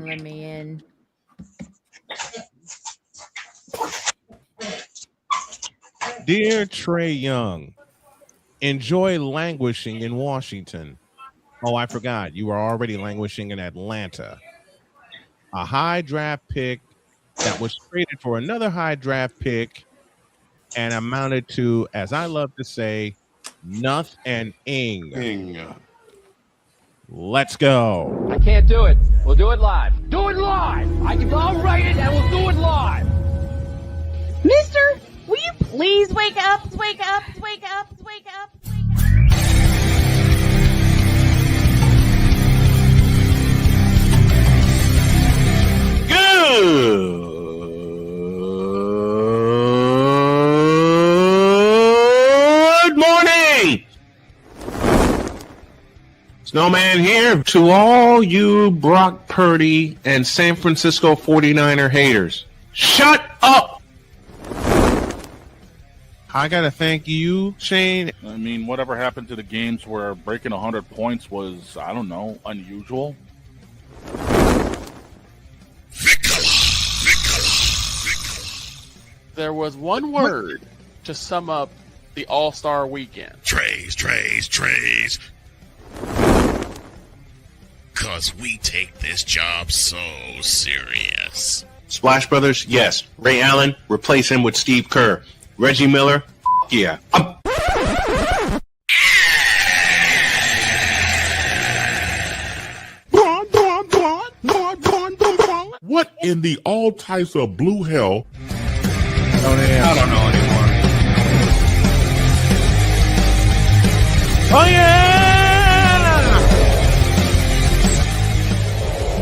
let me in. Dear Trey Young, enjoy languishing in Washington. Oh, I forgot. You were already languishing in Atlanta. A high draft pick that was traded for another high draft pick and amounted to, as I love to say, nothing. Let's go. I can't do it. We'll do it live. Do it live. I'll write it and we'll do it live. Mister, will you please wake up, wake up, wake up, wake up, wake up. Good morning. Snowman here to all you Brock Purdy and San Francisco 49er haters. Shut up. I got to thank you, Shane. I mean, whatever happened to the games where breaking 100 points was, I don't know, unusual? There was one word to sum up the All-Star weekend. Trays. Cause we take this job so serious. Splash Brothers, yes. Ray Allen, replace him with Steve Kerr. Reggie Miller, yeah. What in the all types of blue hell? I don't know anymore. Oh, yeah!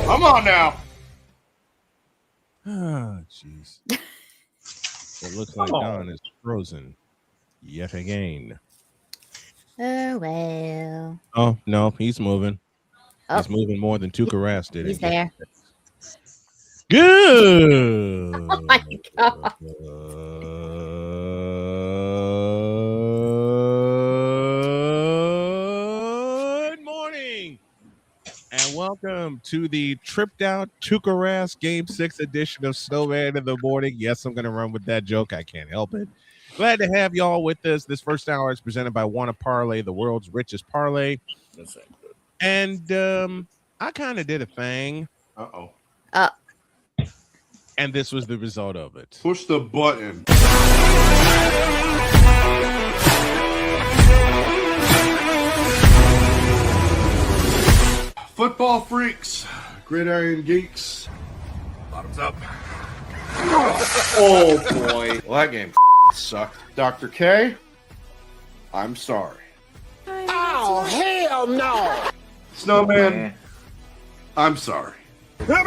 Come on now. Oh, jeez. It looks like Don is frozen yet again. Oh, well. Oh, no, he's moving. Oh. He's moving more than Tuukka Rask did. He's there. Good. Oh, my God. Good morning. And welcome to the tripped out Tuukka Rask Game 6 edition of Snowman in the Morning. Yes, I'm going to run with that joke. I can't help it. Glad to have y'all with us. This first hour is presented by Wanna Parlay, the world's richest parlay. And I kind of did a thing. Uh-oh. And this was the result of it. Push the button. Football freaks, gridiron geeks. Bottoms up. Oh, boy. Well, that game sucked. Dr. K, I'm sorry. Oh, hell no! Snowman, I'm sorry. Well,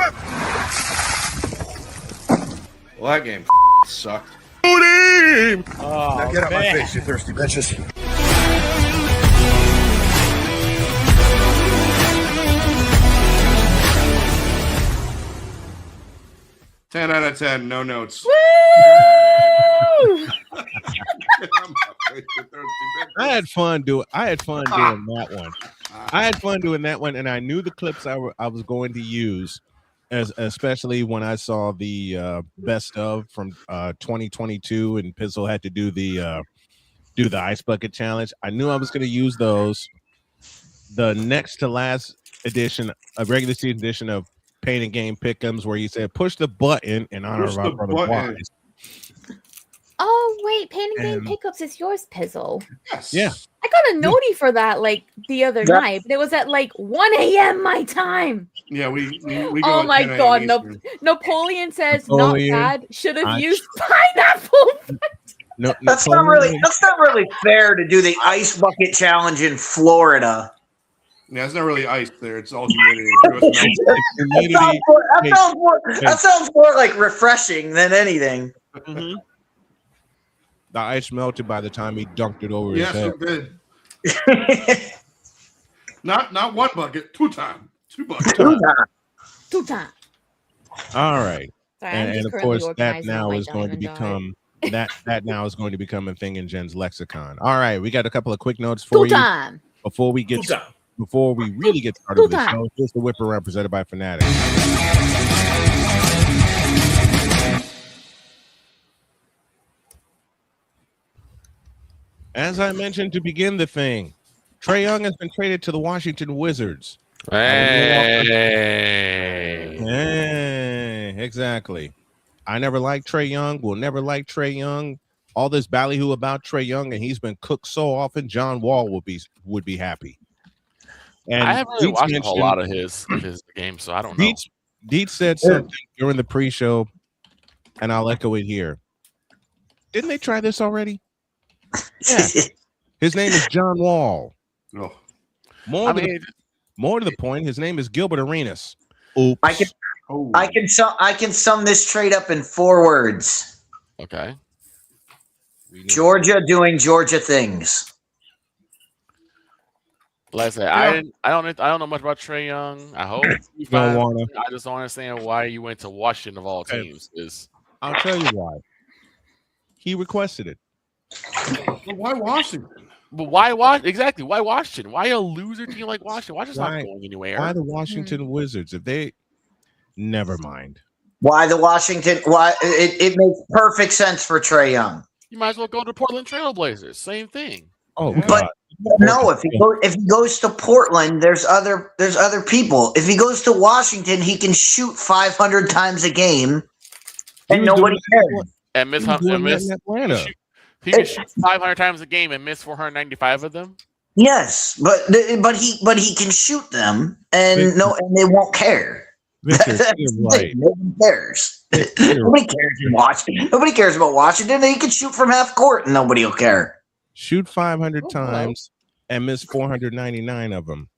that game sucked. Now get out my face, you thirsty bitches. 10 out of 10, no notes. Woo! I had fun doing that one. I had fun doing that one, and I knew the clips I was going to use, especially when I saw the best of from 2022, and Pizzle had to do the ice bucket challenge. I knew I was going to use those. The next to last edition, a regular season edition of Pain and Game Pick'ems, where he said push the button in honor of our brother Wise. Oh, wait. Pain and Game Pickups is yours, Pizzle. Yes. Yeah. I got a notey for that like the other night, but it was at like 1 a.m. my time. Yeah, we go Oh at my 10 God. a.m. Napoleon says Napoleon, not bad. Should have used pineapple. No, That's not really fair to do the ice bucket challenge in Florida. Yeah, it's not really ice there. It's all humidity. That sounds more like refreshing than anything. Mm-hmm. The ice melted by the time he dunked it over his head. Yes, it did. Not one bucket, two buckets. Two times. All right. Sorry, And of course, that now is going to become that now is going to become a thing in Jen's lexicon. All right, we got a couple of quick notes for you before we really get started with the show. Here's the whip around presented by Fanatics. As I mentioned to begin the thing, Trey Young has been traded to the Washington Wizards. Hey. Exactly. I never liked Trey Young. Will never like Trey Young. All this ballyhoo about Trey Young, and he's been cooked so often. John Wall would be happy. And I haven't really watched a whole lot of his games, so I don't know. DIETZ said something during the pre-show, and I'll echo it here. Didn't they try this already? Yeah. His name is John Wall. Oh. More to the point, his name is Gilbert Arenas. Oops. I can sum this trade up in 4 words. Okay. Georgia doing Georgia things. Like I said, I don't know much about Trey Young. I hope you find. I just don't understand why you went to Washington of all teams. I'll tell you why. He requested it. But why Washington? But why Washington? Exactly. Why Washington? Why a loser team like Washington? Washington's not going anywhere. Why the Washington Wizards? If they never mind. Why the Washington? Why it makes perfect sense for Trey Young. You might as well go to Portland Trail Blazers. Same thing. Oh, but no, if he goes to Portland, there's other people. If he goes to Washington, he can shoot 500 times a game, and nobody cares. And miss Atlanta. He can shoot 500 times a game and miss 495 of them. Yes, but he can shoot them, and and they won't care. Victor, right. Nobody cares. Nobody cares in Washington. Nobody cares about Washington. He can shoot from half court, and nobody will care. Shoot 500 times and miss 499 of them,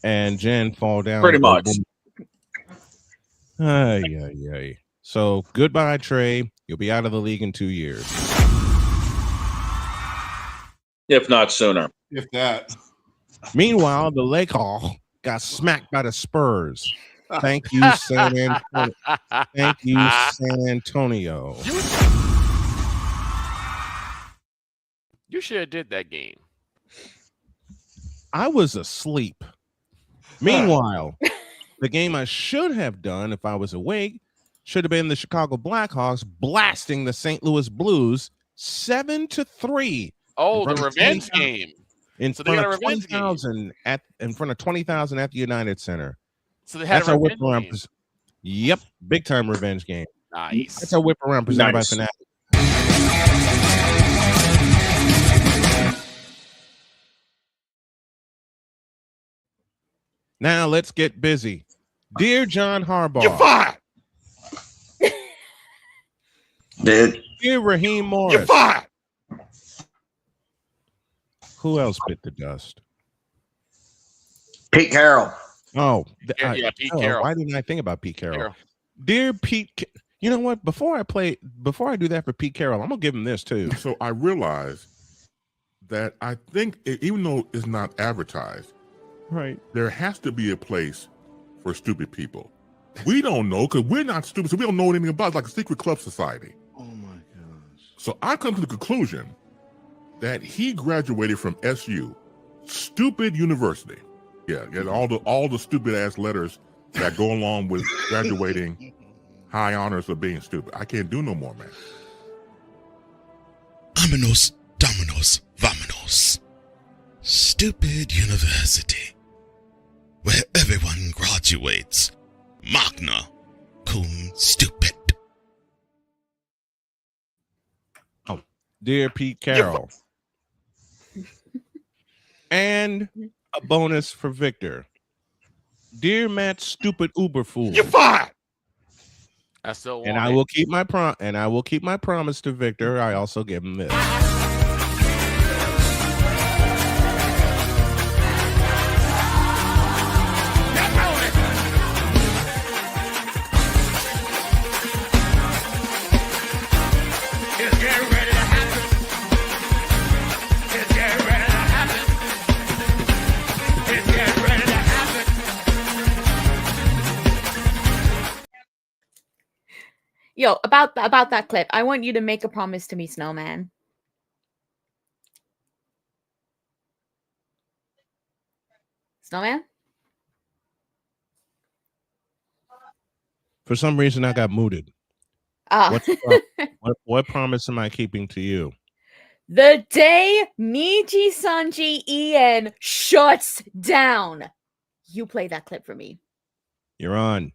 and Jen fall down. Pretty much. So goodbye, Trey. You'll be out of the league in 2 years, if not sooner. If that. Meanwhile, the Lakers got smacked by the Spurs. Thank you, San Antonio. Thank you, San Antonio. You should have did that game. I was asleep. Meanwhile, the game I should have done if I was awake should have been the Chicago Blackhawks blasting the St. Louis Blues 7-3. Oh, the revenge game. In front of 20,000 in front of 20,000 at the United Center. So they had a revenge game. Yep, big time revenge game. Nice. That's a whip around presented by Fanatic. Now let's get busy. Dear John Harbaugh. You're fired. Dude. Dear Raheem Morris. You're fired. Who else bit the dust? Pete Carroll. Oh, Pete Carroll. Why didn't I think about Pete Carroll? Dear Pete, you know what? Before I do that for Pete Carroll, I'm gonna give him this too. So I realized that I think even though it's not advertised, right, there has to be a place for stupid people. We don't know because we're not stupid, so we don't know anything about it. It's like a secret club society. Oh my gosh! So I come to the conclusion that he graduated from SU, stupid university. Yeah, all the stupid ass letters that go along with graduating high honors of being stupid. I can't do no more, man. Vámonos, dominos, vámonos. Stupid university, where everyone graduates. Magna cum stupid. Oh, dear Pete Carroll. And a bonus for Victor. Dear Matt, stupid Uber fool. You're fired. I still want and I will keep my promise to Victor. I also give him this. Yo, about that clip, I want you to make a promise to me, Snowman. Snowman? For some reason, I got mooted. Ah. What promise am I keeping to you? The day Michi Sanji Ian shuts down. You play that clip for me. You're on.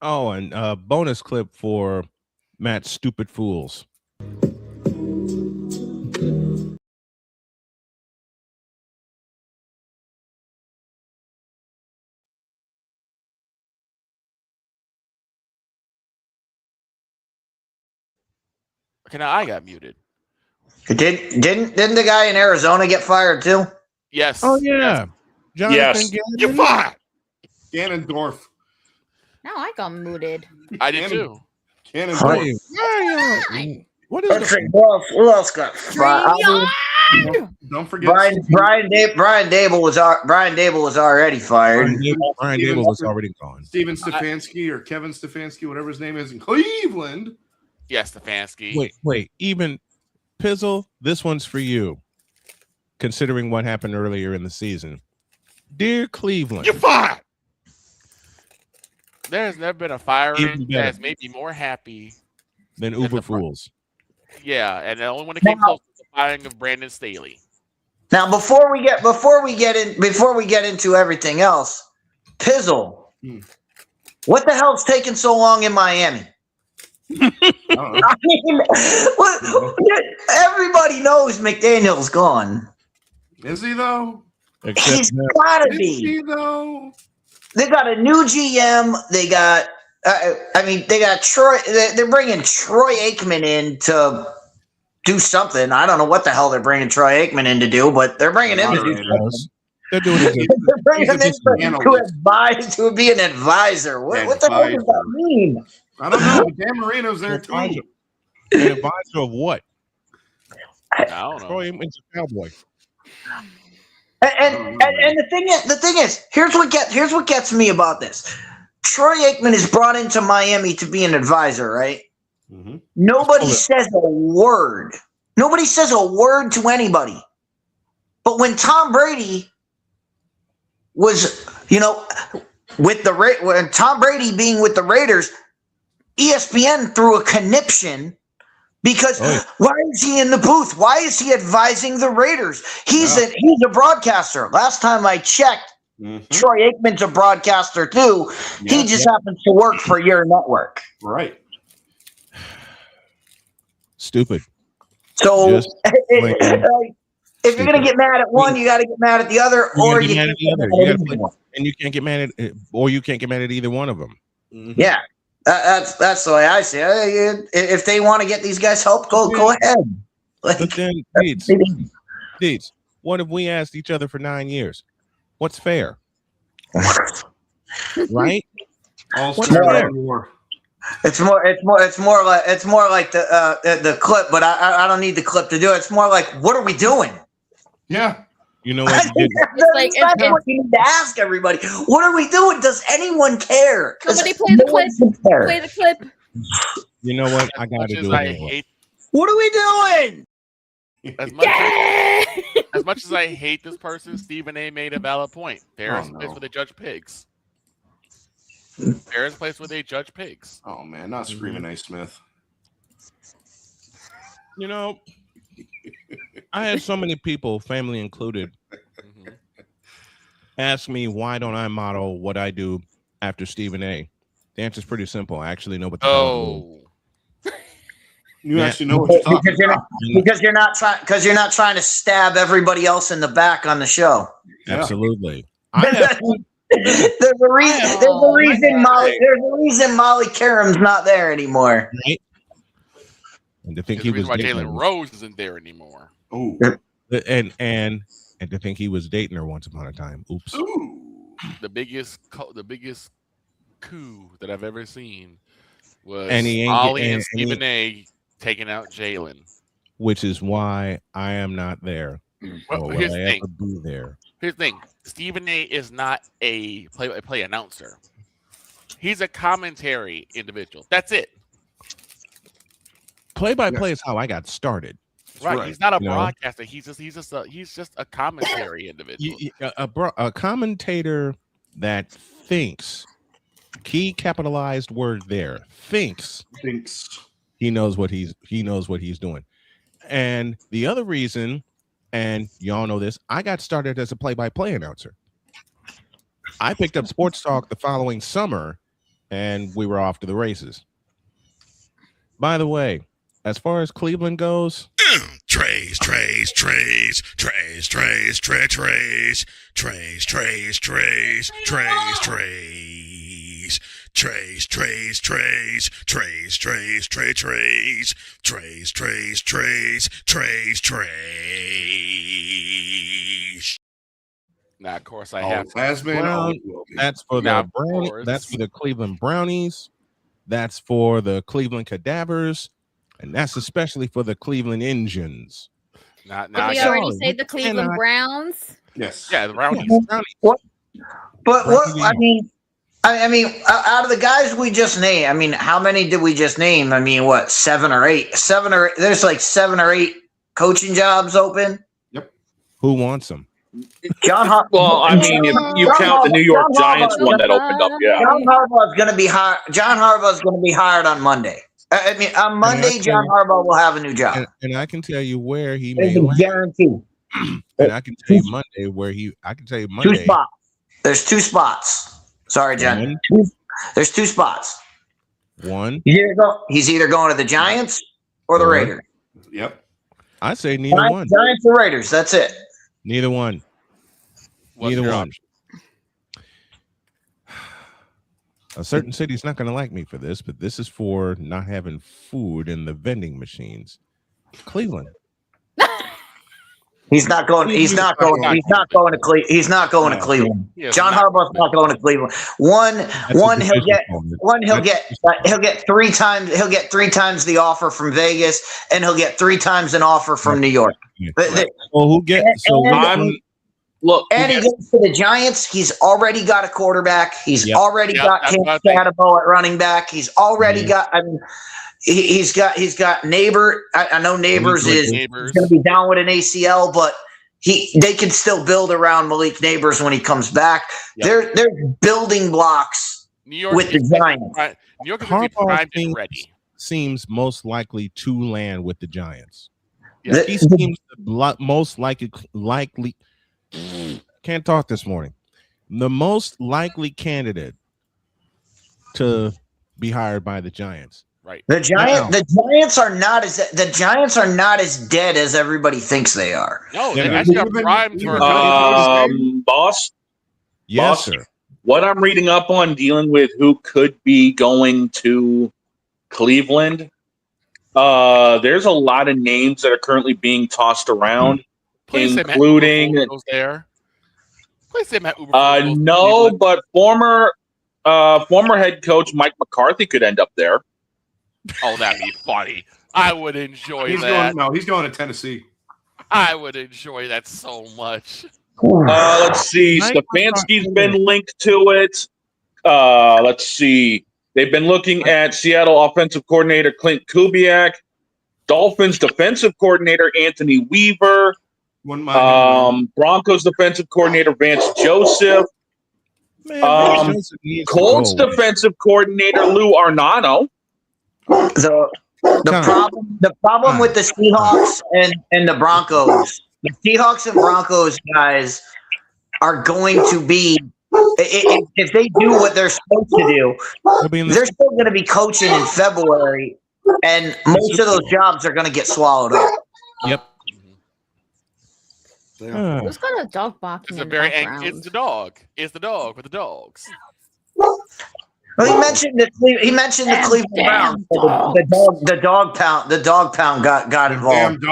Oh, and bonus clip for Matt's Stupid Fools. Okay, now I got muted. Didn't the guy in Arizona get fired too? Yes. Oh yeah. Yes. You're fired. Ganondorf. Now I got muted. I did too. Ganondorf. What is it? Who else got fired? Don't forget Brian Dable was already fired. Brian Dable was already gone. Steven Stefanski or Kevin Stefanski, whatever his name is, in Cleveland. Yes, Stefanski. Wait. Even Pizzle, this one's for you. Considering what happened earlier in the season, dear Cleveland, You're fired. There's never been a firing that's made me more happy than Uber Fools. Yeah, and the only one that came close was the firing of Brandon Staley. Now, before we get into everything else, Pizzle, what the hell's taking so long in Miami? I mean, everybody knows McDaniel's gone. Is he though? He's gotta be. Is he though? They got a new GM. They got. They got Troy. They're bringing Troy Aikman in to do something. I don't know what the hell they're bringing Troy Aikman in to do, but they're bringing him to do something. They're doing it. They're bringing him in to advise, to be an advisor. What the hell does that mean? I don't know. Dan Marino's there too. An advisor of what? I don't know. Troy Aikman's a cowboy. And the thing is, here's what gets me about this. Troy Aikman is brought into Miami to be an advisor, right? Mm-hmm. Nobody says a word. Nobody says a word to anybody. But when Tom Brady was, when Tom Brady being with the Raiders, ESPN threw a conniption because why is he in the booth? Why is he advising the Raiders? He's a broadcaster. Last time I checked, Troy Aikman's a broadcaster too. He just happens to work for your network. Right. Stupid. So if you're gonna get mad at one, you got to get mad at the other, or you can't get mad at either one. And you can't get mad at, or you can't get mad at either one of them. Mm-hmm. Yeah, that's the way I see it. If they want to get these guys help, go ahead. But then, DIETZ, what if we asked each other for 9 years? What's fair? Right? What's fair? It's more like the clip, but I don't need the clip to do it. It's more like, what are we doing? Yeah. You know what? That's what you need to ask everybody. What are we doing? Does anyone care? Somebody play the clip. Play the clip. You know what? I got to do it. What are we doing? As much as I hate this person, Stephen A. made a valid point. There's a place where they judge pigs. There's a place where they judge pigs. Oh man, not Screaming A. Smith. You know, I had so many people, family included, ask me why don't I model what I do after Stephen A. The answer is pretty simple. I actually know what the hell you actually know what you're talking about. Because you're not trying to stab everybody else in the back on the show. Absolutely. There's a reason Molly Karam's not there anymore. Right? And to think he was why Jalen Rose isn't there anymore. Oh, and to think he was dating her once upon a time. Oops. Ooh. The biggest coup that I've ever seen was Molly and Stephen A. taking out Jalen. Which is why I am not there. Well, here's the thing. Be there. Here's the thing. Stephen A. is not a play-by-play announcer. He's a commentary individual. That's it. Play-by-play is how I got started. Right. He's not a broadcaster. He's just a commentary individual. A commentator that thinks, key capitalized word there, thinks he knows what he's doing. And the other reason, and y'all know this, I got started as a play-by-play announcer. I picked up sports talk the following summer, and we were off to the races. By the way, as far as Cleveland goes, Trays. Now, of course, I have Brown, that's for the Brownies. That's for the Cleveland Brownies. That's for the Cleveland Cadavers, and that's especially for the Cleveland Engines. Did we already say the Cleveland Browns? Yes. Yeah, the Brownies. What? But what? I mean, out of the guys we just named, I mean, how many did we just name? I mean, what, 7 or 8? There's like 7 or 8 coaching jobs open. Yep. Who wants them? John Harbaugh. Well, I mean, if you count the New York Giants one that opened up, yeah. John Harbaugh is going to be hired. John Harbaugh is going to be hired on Monday. I mean, on Monday, John Harbaugh will have a new job. And I can tell you where he may land. Guarantee. And I can tell you Monday where he. I can tell you Monday. 2 spots. There's 2 spots. Sorry, John. There's 2 spots. One. He's either going to the Giants or the Raiders. Yep. I say neither one. Giants or Raiders. That's it. Neither one. Neither one. A certain city's not going to like me for this, but this is for not having food in the vending machines. Cleveland. He's not going to Cleveland. John Harbaugh's not going to Cleveland. He'll get 3 times. He'll get 3 times the offer from Vegas, and he'll get 3 times an offer from New York. Well, who gets? Look, and he goes to the Giants. He's already got a quarterback. He's already got Cam Catabo at running back. He's already got. I mean, he's got Neighbor. I know Neighbors is going to be down with an ACL, but they can still build around Malik Neighbors when he comes back. They're building blocks with the Giants. New York is primed and ready. Seems most likely to land with the Giants. Yeah. He seems most likely. Can't talk this morning. The most likely candidate to be hired by the Giants. Right. The Giants are not as dead as everybody thinks they are. No, they actually got primed for boss. Yes, boss, sir. What I'm reading up on dealing with who could be going to Cleveland. There's a lot of names that are currently being tossed around. Including no, but former head coach Mike McCarthy could end up there. Oh, that'd be funny. I would enjoy that. He's going to Tennessee. I would enjoy that so much. Let's see. Stefanski's been linked to it. Let's see. They've been looking at Seattle offensive coordinator Clint Kubiak, Dolphins defensive coordinator Anthony Weaver. Broncos defensive coordinator Vance Joseph. Colts defensive coordinator Lou Arnano. The problem with the Seahawks and the Broncos, the Seahawks and Broncos guys are going to be, if they do what they're supposed to do, they're still going to be coaching in February, and most of those jobs are going to get swallowed up. Yep. Who's got a dog barking? It's it's the dog. It's the dog with the dogs. Well, he mentioned the Cleveland Browns. The dog pound got involved.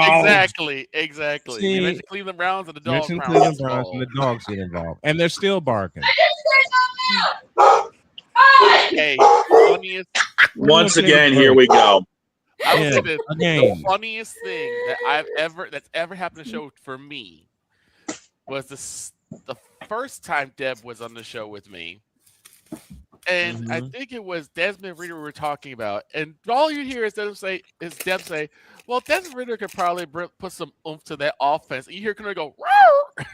Exactly. See, You mentioned Cleveland Browns and the dog pound. Cleveland Browns and the dogs get involved, and they're still barking. Hey, funniest. Once again, here we go. I would say the funniest thing that's ever happened to the show for me was the first time Deb was on the show with me. And I think it was Desmond Ritter we were talking about. And all you hear is Deb say, well, Desmond Ritter could probably put some oomph to that offense. And you hear Canoli go, roar!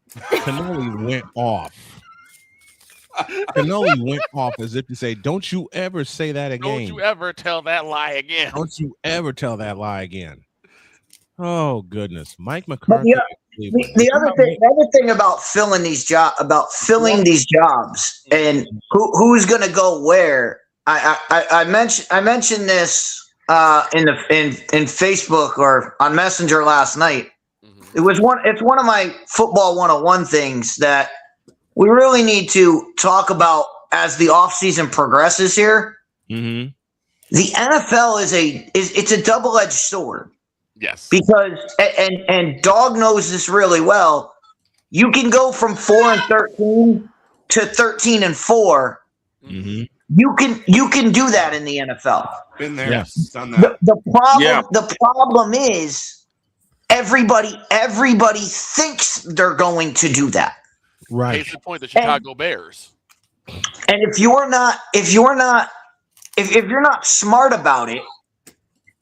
Canoli went off. Canoli went off as if to say, don't you ever say that again. Don't you ever tell that lie again. Don't you ever tell that lie again. Oh goodness, Mike But McCarthy. the other thing about filling these jobs and who's going to go where. I mentioned this in Facebook or on Messenger last night. It's one of my football 101 things that we really need to talk about as the offseason progresses here. Mm-hmm. The NFL it's a double-edged sword. Yes. Because and Dog knows this really well. You can go from 4-13 to 13-4. Mm-hmm. You can do that in the NFL. Been there, Yes. done that. The problem is everybody thinks they're going to do that. Right. Case in point, the Chicago Bears. And if you're not smart about it,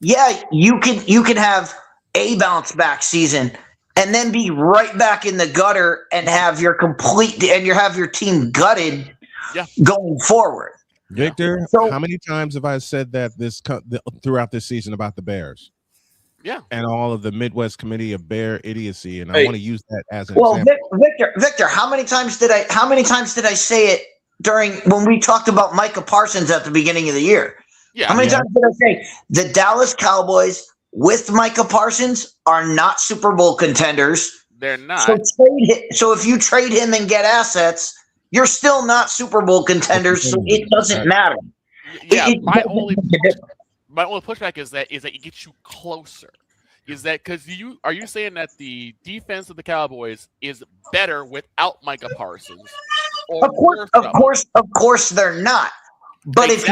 yeah, you can have a bounce back season and then be right back in the gutter and have your team gutted going forward. Victor, how many times have I said that throughout this season about the Bears? Yeah. And all of the Midwest Committee of Bear idiocy, and I want to use that as an example. Victor, how many times did I say it during when we talked about Micah Parsons at the beginning of the year? Yeah. How many times did I say the Dallas Cowboys with Micah Parsons are not Super Bowl contenders? They're not. So if you trade him and get assets, you're still not Super Bowl contenders, so it doesn't matter. Yeah, my only pushback is that it gets you closer. Is that because are you saying that the defense of the Cowboys is better without Micah Parsons? Of course they're not. But if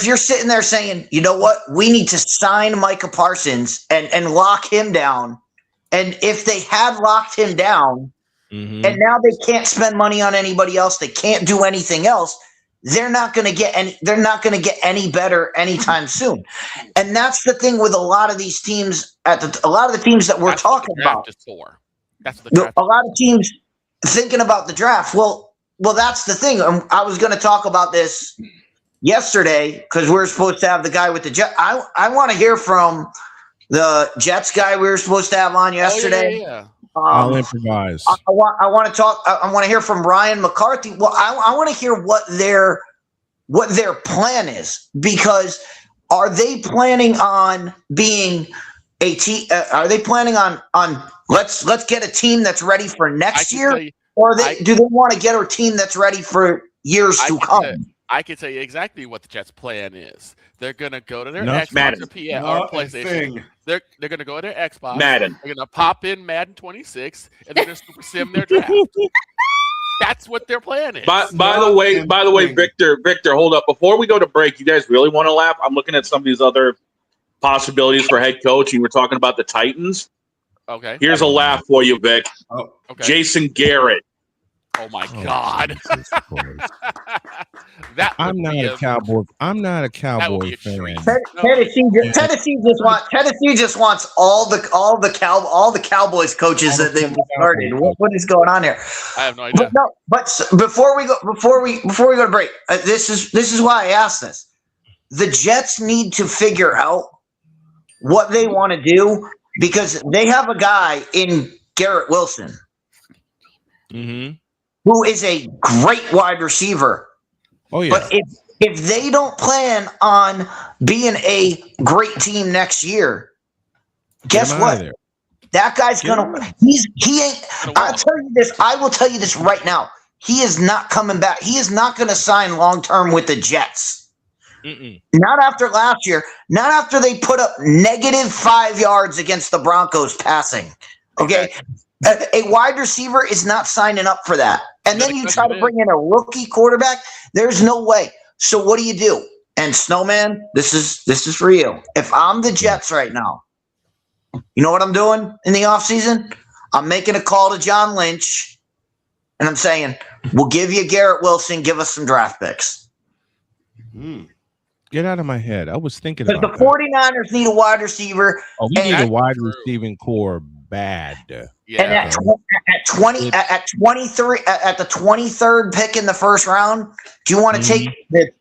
you're sitting there saying, you know what, we need to sign Micah Parsons and lock him down, and if they had locked him down, and now they can't spend money on anybody else, they can't do anything else, they're not going to get any better anytime soon. And that's the thing with a lot of these teams a lot of the teams that we're talking about. A lot of teams thinking about the draft. Well, that's the thing. I was going to talk about this yesterday because we're supposed to have the guy with the Jets. I want to hear from the Jets guy we were supposed to have on yesterday. Yeah. I'll improvise. I want to talk. I want to hear from Ryan McCarthy. Well, I want to hear what their plan is, because are they planning on being a team? Are they planning on let's get a team that's ready for next year, or do they want to get a team that's ready for years to come? I can tell you exactly what the Jets' plan is. They're gonna go to their Xbox or PlayStation. They're gonna go to their Xbox. Madden. They're gonna pop in Madden 26, and they're gonna super sim their draft. That's what their plan is. By the way, Victor, hold up. Before we go to break, you guys really want to laugh? I'm looking at some of these other possibilities for head coach. You were talking about the Titans. Okay. Here's a laugh for you, Vic. Oh, okay. Jason Garrett. Oh my God! I'm not a Cowboy. I'm not a Cowboy fan. Tennessee just wants all the Cowboys coaches that they've started. What is going on here? I have no idea. But before we go to break, this is why I asked this. The Jets need to figure out what they want to do, because they have a guy in Garrett Wilson. Mm-hmm. Who is a great wide receiver. Oh, yeah. But if they don't plan on being a great team next year, guess what? That guy's he ain't. I will tell you this right now. He is not coming back. He is not going to sign long term with the Jets. Not after last year. Not after they put up -5 yards against the Broncos passing. Okay. A wide receiver is not signing up for that. And then you try to bring in a rookie quarterback. There's no way. So what do you do? And Snowman, this is for you. If I'm the Jets right now, you know what I'm doing in the offseason? I'm making a call to John Lynch, and I'm saying, we'll give you Garrett Wilson, give us some draft picks. Get out of my head. I was thinking about the 49ers need a wide receiver. Oh, we need a wide receiving core bad. Yeah. And at 23 at the 23rd pick in the first round, do you want to take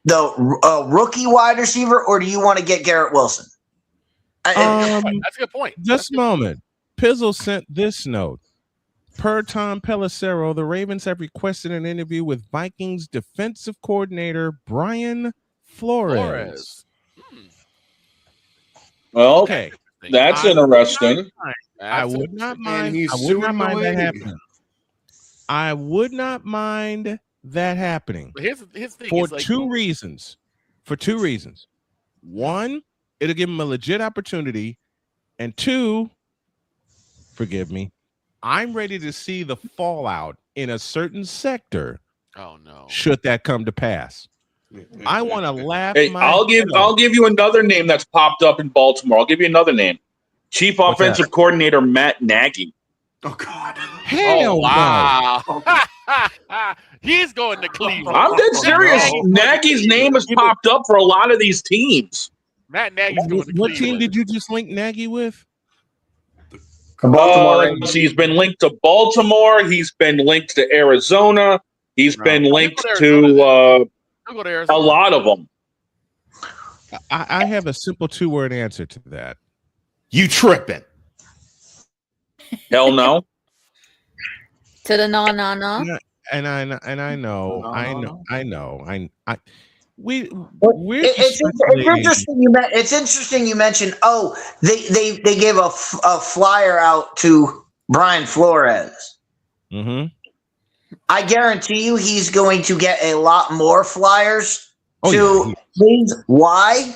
the rookie wide receiver, or do you want to get Garrett Wilson? That's a good point. Just a moment. Pizzle sent this note. Per Tom Pelissero, the Ravens have requested an interview with Vikings defensive coordinator Brian Flores. Well, Okay, that's interesting. I would not mind. I would not mind that happening. I would not mind that happening. But here's the thing. For It's like, two reasons. For two reasons. One, it'll give him a legit opportunity, and two, forgive me, I'm ready to see the fallout in a certain sector. Oh no! Should that come to pass, I want to laugh. Hey, I'll give you another name that's popped up in Baltimore. I'll give you another name: Chief Offensive Coordinator Matt Nagy. Oh God! Hell wow! He's going to Cleveland. I'm dead serious. Nagy's name has popped up for a lot of these teams. Matt Nagy's going to Cleveland. What team did you just link Nagy with? Baltimore. He's been linked to Baltimore. He's been linked to Arizona. He's been linked to a lot of them. I have a simple 2-word answer to that. You tripping? Hell no. To the no. And I know. It's interesting you mentioned. Oh, they gave a flyer out to Brian Flores. Mm-hmm. I guarantee you, he's going to get a lot more flyers to things. Why?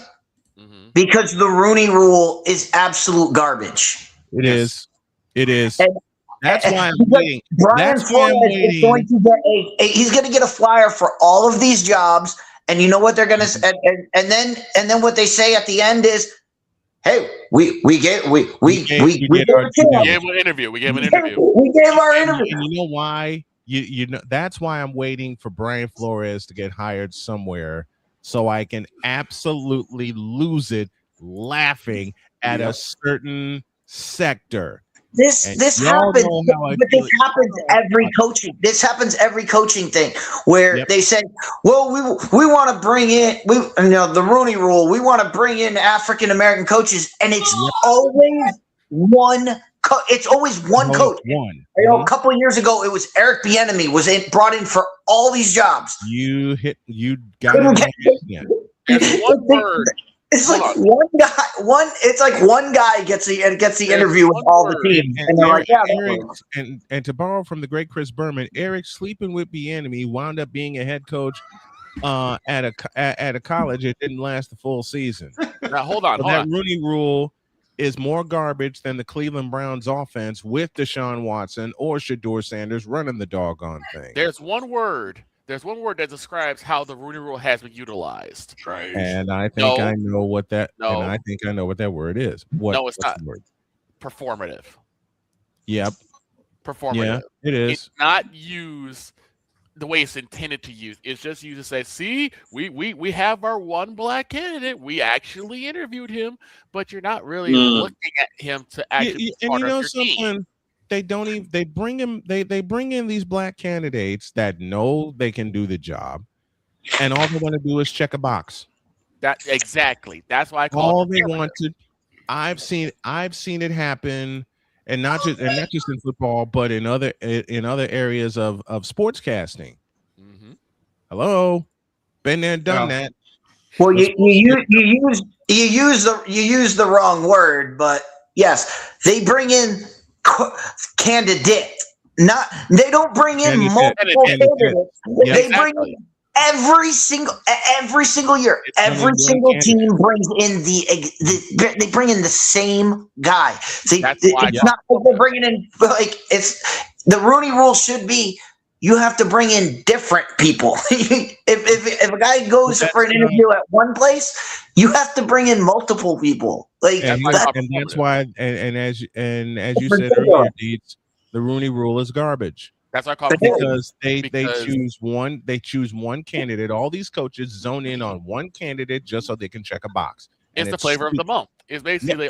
Mm-hmm. Because the Rooney Rule is absolute garbage. It is. And that's why I'm waiting. Brian Flores is going to get he's going to get a flyer for all of these jobs. And you know what they're gonna and then what they say at the end is, "Hey, we gave an interview. We gave our And interview. you know why? You know that's why I'm waiting for Brian Flores to get hired somewhere, so I can absolutely lose it laughing at a certain sector. This happens, but this happens every coaching. This happens every coaching thing where they say, "Well, we want to bring in the Rooney Rule. We want to bring in African American coaches," and it's always one. It's always one coach. A couple of years ago, it was Eric Bieniemy brought in for all these jobs. You got it. There's one word. It's like one guy gets the interview with all the teams, and they're like, and to borrow from the great Chris Berman, Eric sleeping with Bieniemy wound up being a head coach at a college. It didn't last the full season. Now hold on. That Rooney Rule is more garbage than the Cleveland Browns offense with Deshaun Watson or Shedeur Sanders running the doggone thing. There's one word that describes how the Rooney Rule has been utilized. And I think I know what that. And I think I know what that word is. No, it's not. Performative. Yep. Performative. Yeah, it is. It's not used the way it's intended to use. It's just used to say, "See, we have our one black candidate. We actually interviewed him, but you're not really looking at him to actually be part of your team." They don't even. They bring him. They bring in these black candidates that know they can do the job, and all they want to do is check a box. Exactly. That's why I call all they want to. I've seen it happen, and not just in football, but in other areas of sportscasting. Mm-hmm. Hello, been there, done that. Well, you use the wrong word, but yes, they bring in candidate. They don't bring in multiple candidates. They bring in every single year. Every single team brings in they bring in the same guy. It's not like they're bringing in the Rooney Rule should be. You have to bring in different people. if a guy goes for an interview at one place, you have to bring in multiple people. That's why. And as you said earlier, DIETZ, the Rooney Rule is garbage. That's why I call it because they choose one. They choose one candidate. All these coaches zone in on one candidate just so they can check a box. It's the flavor of the month. It's basically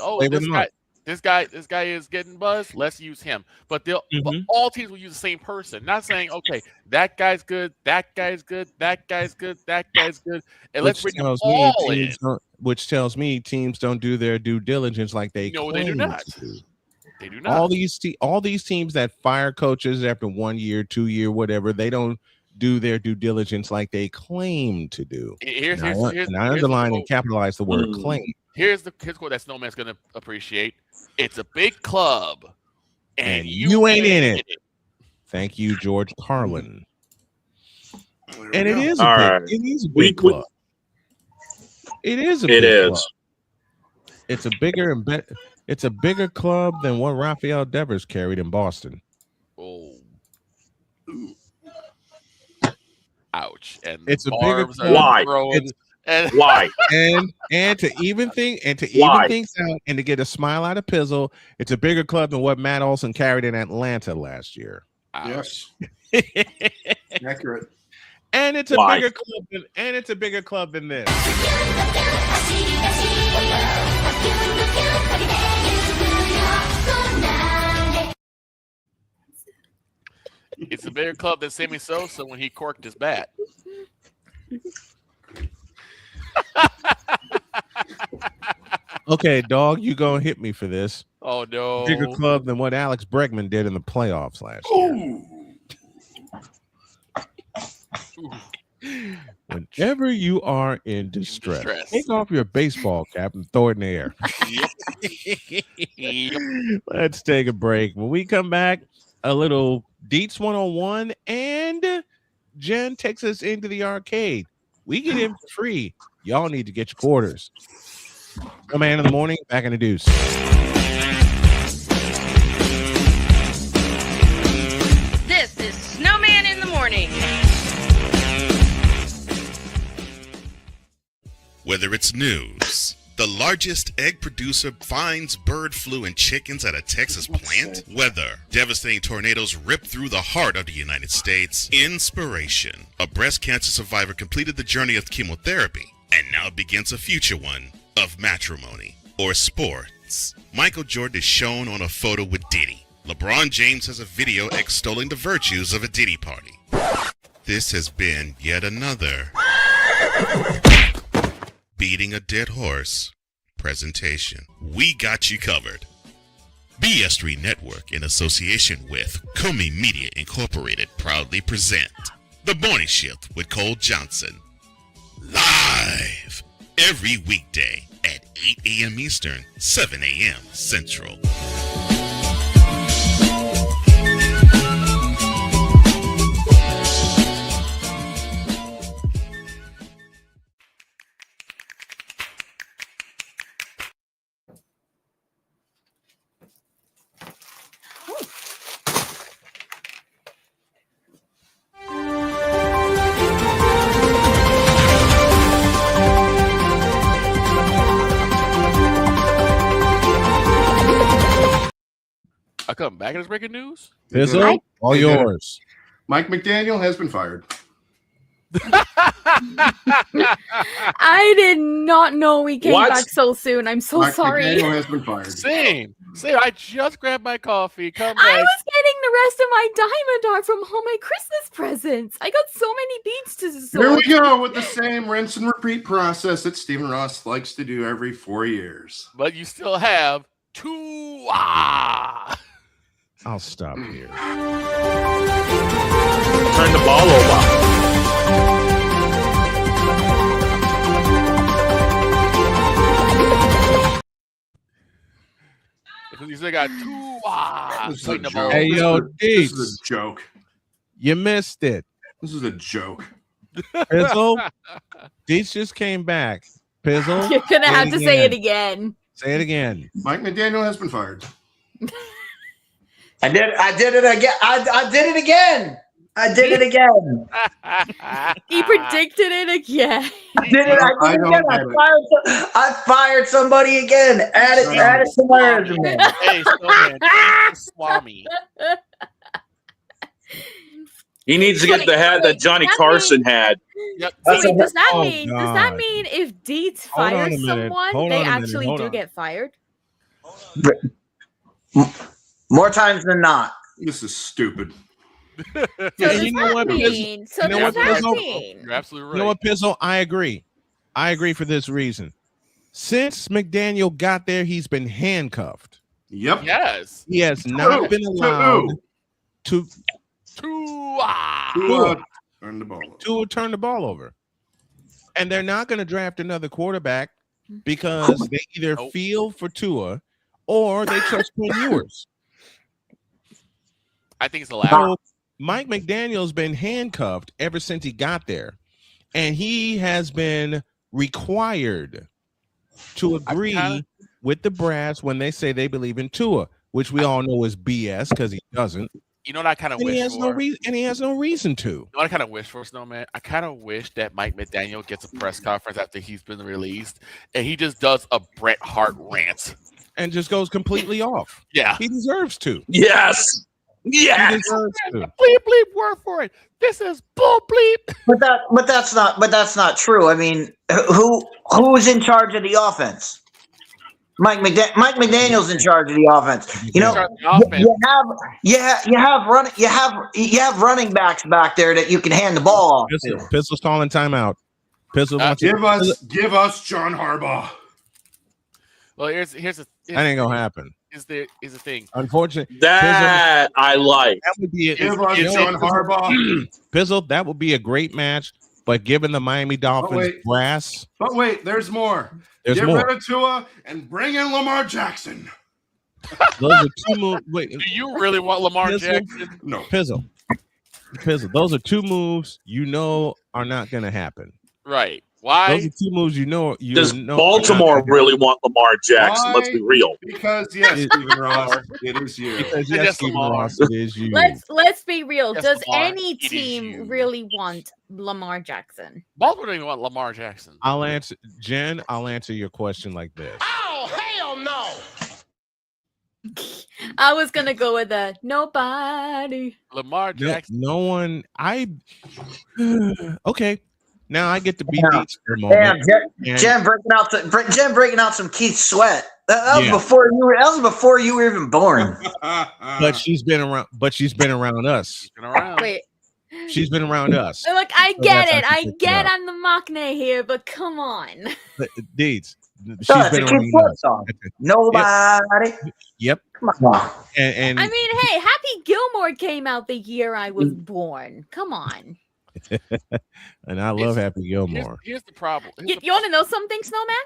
this guy is getting buzzed. Let's use him. But but all teams will use the same person. Not saying, okay, that guy's good, that guy's good, that guy's good, that guy's good, and let's bring them all in. Which tells me teams don't do their due diligence like they No, they do not. They do not. All these teams that fire coaches after 1 year, 2 year, whatever, they don't do their due diligence like they claim to do. Here's I underline and capitalize the word claim. Here's quote that Snowman's going to appreciate. It's a big club, and you ain't in it. Thank you, George Carlin. And it is a big club. It is a big club. It's a bigger and better. It's a bigger club than what Rafael Devers carried in Boston. Oh. Ouch. And it's a bigger club. Why? Why? And to even things out and to get a smile out of Pizzle, it's a bigger club than what Matt Olson carried in Atlanta last year. Yes. Accurate. And it's a bigger club than this. It's a bigger club than Sammy Sosa when he corked his bat. Okay, dog, you gonna hit me for this. Oh no. Bigger club than what Alex Bregman did in the playoffs last year. Whenever you are in distress, take off your baseball cap and throw it in the air. Let's take a break. When we come back, a little DIETZ 101, and Jen takes us into the arcade. We get in for free. Y'all need to get your quarters. No Man in the Morning, back in the deuce. This is Snowman in the Morning. Whether it's news, the largest egg producer finds bird flu in chickens at a Texas plant, weather, devastating tornadoes rip through the heart of the United States, inspiration, a breast cancer survivor completed the journey of chemotherapy, and now begins a future one of matrimony, or sports. Michael Jordan is shown on a photo with Diddy. LeBron James has a video extolling the virtues of a Diddy party. This has been yet another beating a dead horse presentation. We got you covered. BS3 Network, in association with Comey Media Incorporated, proudly present The Morning Shift with Cole Johnson. Live every weekday at 8 a.m. Eastern, 7 a.m. Central. I come back and it's breaking news. Pizzle, all yours. Mike McDaniel has been fired. I did not know we came back so soon. I'm so sorry. Mike McDaniel has been fired. Same. I just grabbed my coffee. Come back. I was getting the rest of my diamond art from all my Christmas presents. I got so many beads to sort. Here we go with the same rinse and repeat process that Stephen Ross likes to do every 4 years. But you still have two. I'll stop here. Turn the ball over. Because you still got two. Hey, yo, DIETZ. This is a joke. You missed it. This is a joke. Pizzle, DIETZ just came back. Pizzle, you're gonna have to say it again. Say it again. Mike McDaniel has been fired. I did it again. I did it again. I did it again. He predicted it again. I did it again. I fired somebody again. Add it to my resume. Hey, Snowman, Swami. He needs to get the hat that Johnny Carson had. Yep. Wait, does that mean if DIETZ fires someone, they actually do get fired? More times than not. This is stupid. So does you know what, that Pizzle? mean? So You know does what, that Pizzle? mean? You're absolutely right. You know what, Pizzle? I agree. I agree for this reason. Since McDaniel got there, he's been handcuffed. Yep. Yes. He has not been allowed to turn the ball over. to turn the ball over. And they're not going to draft another quarterback because they either feel for Tua or they trust Quinn Ewers. I think it's the latter. So Mike McDaniel's been handcuffed ever since he got there, and he has been required to agree with the brass when they say they believe in Tua, which we all know is BS because he doesn't. You know what I kind of And wish he has for? no reason, and he has no reason to. You know what I kind of wish for, Snowman? I kind of wish that Mike McDaniel gets a press conference after he's been released, and he just does a Bret Hart rant. And just goes completely off. Yeah. He deserves to. Yes. He Yes. deserves to. Bleep bleep word for it. This is bull bleep. But that's not true. I mean, who's in charge of the offense? Mike McDaniel's in charge of the offense. You know, you have running backs back there that you can hand the ball off to. Pistol's calling timeout. Pistol wants give us John Harbaugh. Well, here's that ain't gonna happen. Is the thing. Unfortunately, That I like. That would be Give us John Harbaugh. Pizzle, that would be a great match, but given the Miami Dolphins brass, But wait, there's more. There's Get more. rid of Tua and bring in Lamar Jackson. those are two moves. Wait, Do you really want Lamar Pizzle? Jackson? No. Pizzle, those are two moves you know are not going to happen. Right. Why? Those are two moves you know. Does Baltimore really want Lamar Jackson? Why? Let's be real. Because yes, Stephen Ross, it is you. Because Yes, yes, Stephen Lamar. Ross, it is you. Let's be real. Yes, Does Lamar, any it is team you. really want Lamar Jackson? Baltimore don't even want Lamar Jackson. I'll answer, Jen. I'll answer your question like this. Oh, hell no. I was gonna go with a nobody. Lamar Jackson. No one. Okay. Now I get to be Yeah. Beats for a moment. Damn, Jen breaking out some Keith Sweat. That was Yeah. before you were. That was before you were even born. But she's been around. But she's been around us. Been around. Wait. She's been around us. Look, I So get that's it. how she I picked it get up. I'm the Machne here, but come on. Deeds. No, She's it's a been Keith around Sweat us. song. Nobody. Yep. Come on. And I mean, hey, Happy Gilmore came out the year I was born. Come on. and I love Happy Gilmore. Here's the problem. You want to know something, Snowman?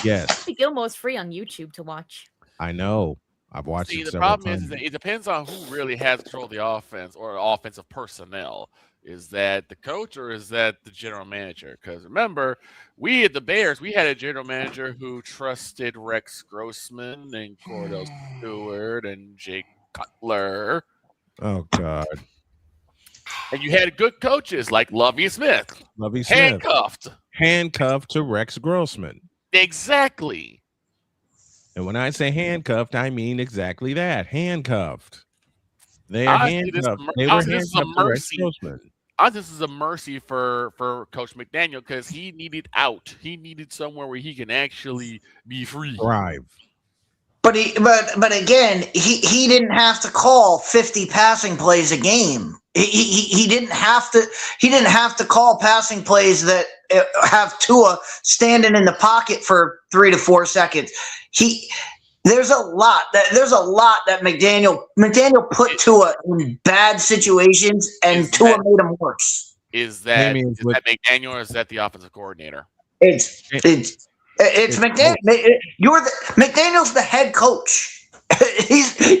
Yes, Happy Gilmore's free on YouTube to watch. I know. I've watched See, it the several problem times. is that it depends on who really has control of the offense or offensive personnel. Is that the coach or is that the general manager? Because remember, we at the Bears, we had a general manager who trusted Rex Grossman and Cordell Stewart and Jake Cutler. Oh God. And you had good coaches like Lovie Smith. Lovie Smith. Handcuffed to Rex Grossman. Exactly. And when I say handcuffed, I mean exactly that. Handcuffed. They are handcuffed. They were This is a handcuffed to Rex mercy. Grossman. This is a mercy for Coach McDaniel because he needed out. He needed somewhere where he can actually be free. Thrive. But again, he didn't have to call 50 passing plays a game. He didn't have to call passing plays that have Tua standing in the pocket for 3 to 4 seconds. There's a lot that McDaniel put Tua in bad situations, and Tua made him worse. Is that McDaniel or is that the offensive coordinator? It's McDaniel. McDaniel's the head coach.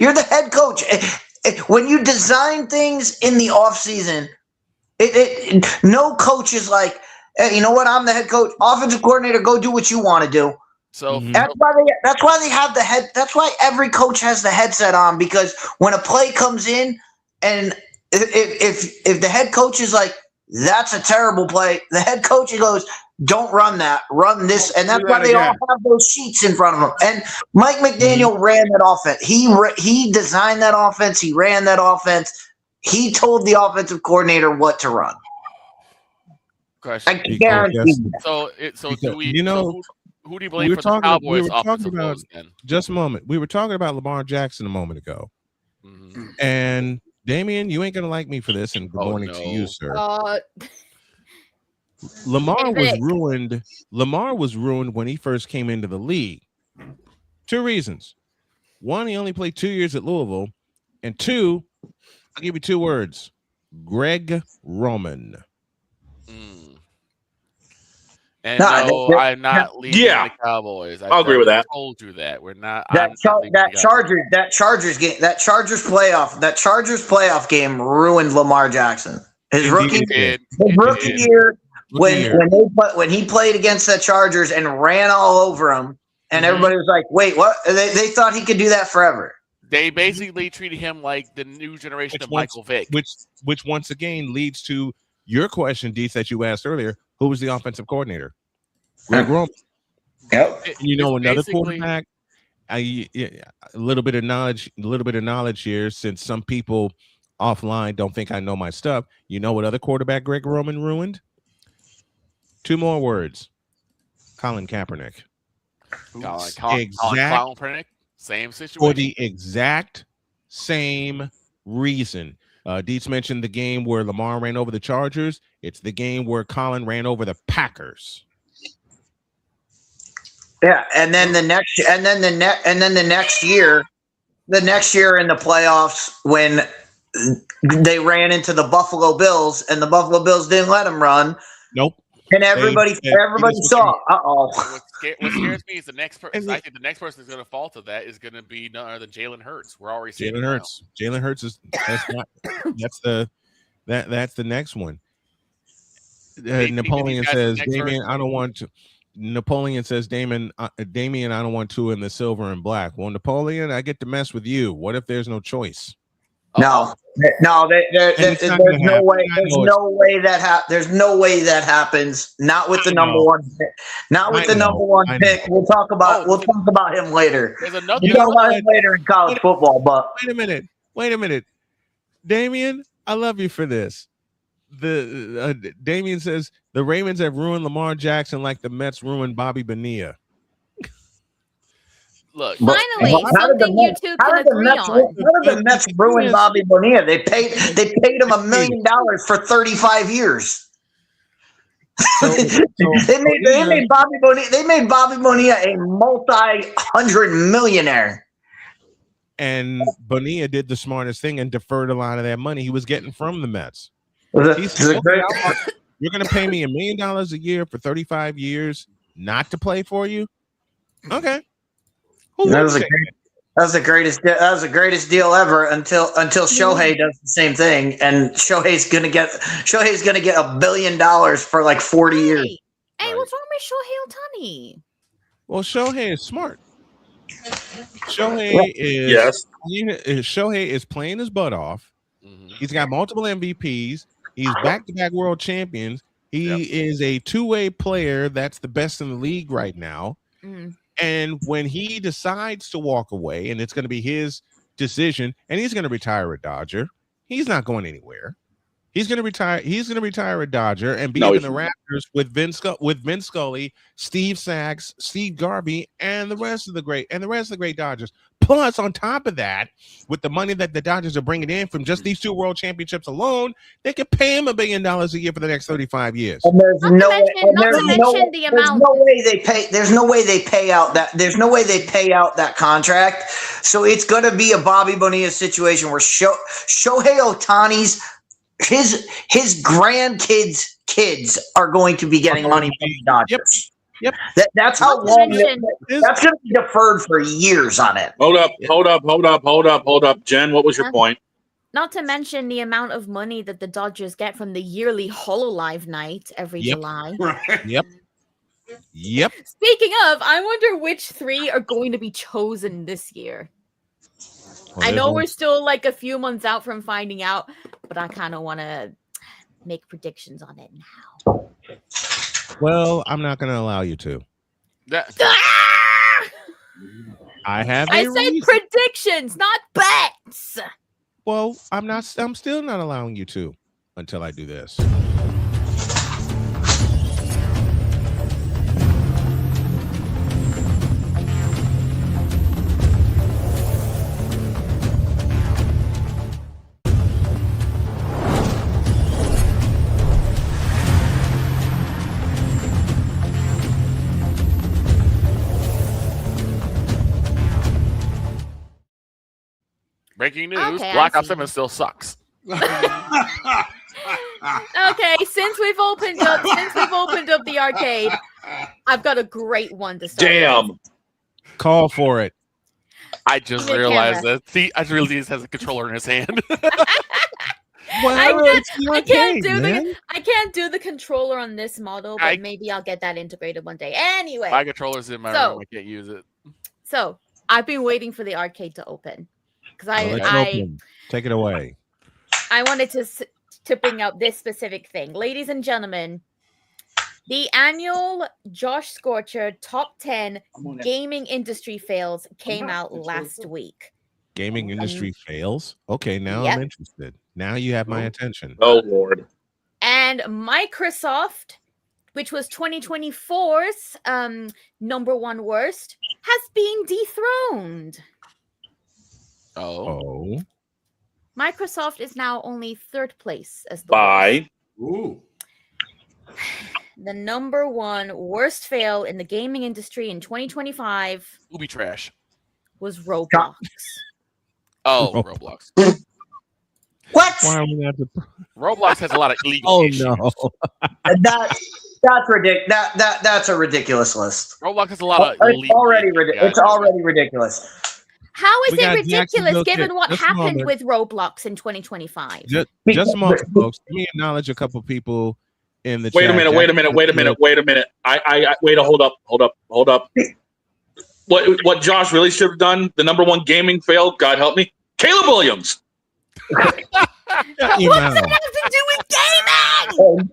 You're the head coach. When you design things in the offseason, no coach is like, hey, you know what? I'm the head coach. Offensive coordinator, go do what you want to do. So that's why they have the head. That's why every coach has the headset on, because when a play comes in, and if the head coach is like, that's a terrible play, the head coach goes, don't run that, run this, and that's why they all have those sheets in front of them. And Mike McDaniel ran that offense. He designed that offense. He ran that offense. He told the offensive coordinator what to run. Question. I guarantee. So do we? Who do you blame for the Cowboys' offensive woes then? Just a moment. We were talking about Lamar Jackson a moment ago. And Damian, you ain't gonna like me for this, and good morning to you, sir. Lamar was ruined. Lamar was ruined when he first came into the league. 2 reasons. 1, he only played 2 years at Louisville, and 2, I'll give you 2 words: Greg Roman. And no, I'm not leaving the Cowboys. I'll agree with that. I told you that we're not. That Chargers playoff game ruined Lamar Jackson. His rookie year when he played against the Chargers and ran all over them, and everybody was like, "Wait, what?" They thought he could do that forever. They basically treated him like the new generation of Michael Vick, which once again leads to your question, DIETZ, that you asked earlier. Who was the offensive coordinator? Greg Roman. Yep. You know, another quarterback. A little bit of knowledge here, since some people offline don't think I know my stuff. You know what other quarterback Greg Roman ruined? 2 more words: Colin Kaepernick. Colin Kaepernick. Same situation. For the exact same reason. DIETZ mentioned the game where Lamar ran over the Chargers. It's the game where Colin ran over the Packers. Yeah, and then the next year in the playoffs when they ran into the Buffalo Bills and the Buffalo Bills didn't let them run. Nope. And everybody saw. What scares me is the next person. I think the next person that's going to fall to that is going to be none other than Jalen Hurts. We're already seeing Jalen Hurts. Jalen Hurts is that's the next one. Napoleon says, Damian, I don't want to. Napoleon says, Damian, I don't want 2 in the silver and black. Well, Napoleon, I get to mess with you. What if there's no choice? No, there's no way that happens. Not with the number one pick. Not with the number one pick. We'll talk about him later. We'll talk about him later in college football. But wait a minute, Damian, I love you for this. Damian says the Ravens have ruined Lamar Jackson like the Mets ruined Bobby Bonilla. Look, finally, something you two can agree on. How did the Mets ruin Bobby Bonilla? They paid him $1 million for 35 years. They made Bobby Bonilla a multi-hundred millionaire. And Bonilla did the smartest thing and deferred a lot of that money he was getting from the Mets. He said, you're going to pay me $1 million a year for 35 years not to play for you? Okay. That was the greatest deal ever until Shohei does the same thing, and Shohei's gonna get $1 billion for like 40 years. Hey, what's wrong with Shohei Ohtani? Well, Shohei is smart. Shohei is playing his butt off. He's got multiple MVPs. He's back-to-back world champions. He is a 2-way player that's the best in the league right now. And when he decides to walk away, and it's going to be his decision, and he's going to retire a Dodger, he's not going anywhere. He's going to retire. He's going to retire a Dodger and be up in the Raptors with Vince Scully, Steve Sachs, Steve Garvey, and the rest of the great Dodgers. Plus, on top of that, with the money that the Dodgers are bringing in from just these 2 world championships alone, they could pay him $1 billion a year for the next 35 years. And there's no way they pay out that contract. So it's going to be a Bobby Bonilla situation where Shohei Ohtani's his grandkids' kids are going to be getting money from the Dodgers. Yep. That's how long that's going to be deferred for years on it. Hold up. Jen, what was your point? Not to mention the amount of money that the Dodgers get from the yearly HoloLive night every July. Right. Yep. Speaking of, I wonder which 3 are going to be chosen this year. Well, I know we're still like a few months out from finding out, but I kind of want to make predictions on it now. Well, I'm not going to allow you to. I said predictions, not bets. Well, I'm still not allowing you to until I do this. Breaking news: Okay, Black I Ops see. 7 still sucks. Okay, since we've opened up the arcade, I've got a great one to start. Damn. Call for it. I just Give me a realized camera. that. See, I just realized he has a controller in his hand. I can't do the controller on this model, but maybe I'll get that integrated one day. Anyway, My controller's in my room. I can't use it. So I've been waiting for the arcade to open because Take it away. I wanted to bring out this specific thing, ladies and gentlemen. The annual Josh Scorcher Top 10 Gaming Industry Fails came out last week. Gaming industry fails. Okay, now Yep. I'm interested. Now you have my attention. Oh Lord. And Microsoft, which was 2024's number one worst, has been dethroned. Oh. Microsoft is now only third place as the Bye. Ooh. The number one worst fail in the gaming industry in 2025 Ubi trash. was Roblox. Oh, Roblox. What? Why are we not Roblox has a lot of illegal Oh issues. no. That's ridiculous. That's a ridiculous list. Roblox has a lot of It's already ridiculous. How is We it got ridiculous Jacksonville given Kid. what Just a happened moment. with Roblox in 2025? Just a moment, folks. Let me acknowledge a couple people in the Wait chat. a minute. Wait a minute. I wait. Hold up. What Josh really should have done? The number one gaming fail. God help me. Caleb Williams. What does it have to do with gaming?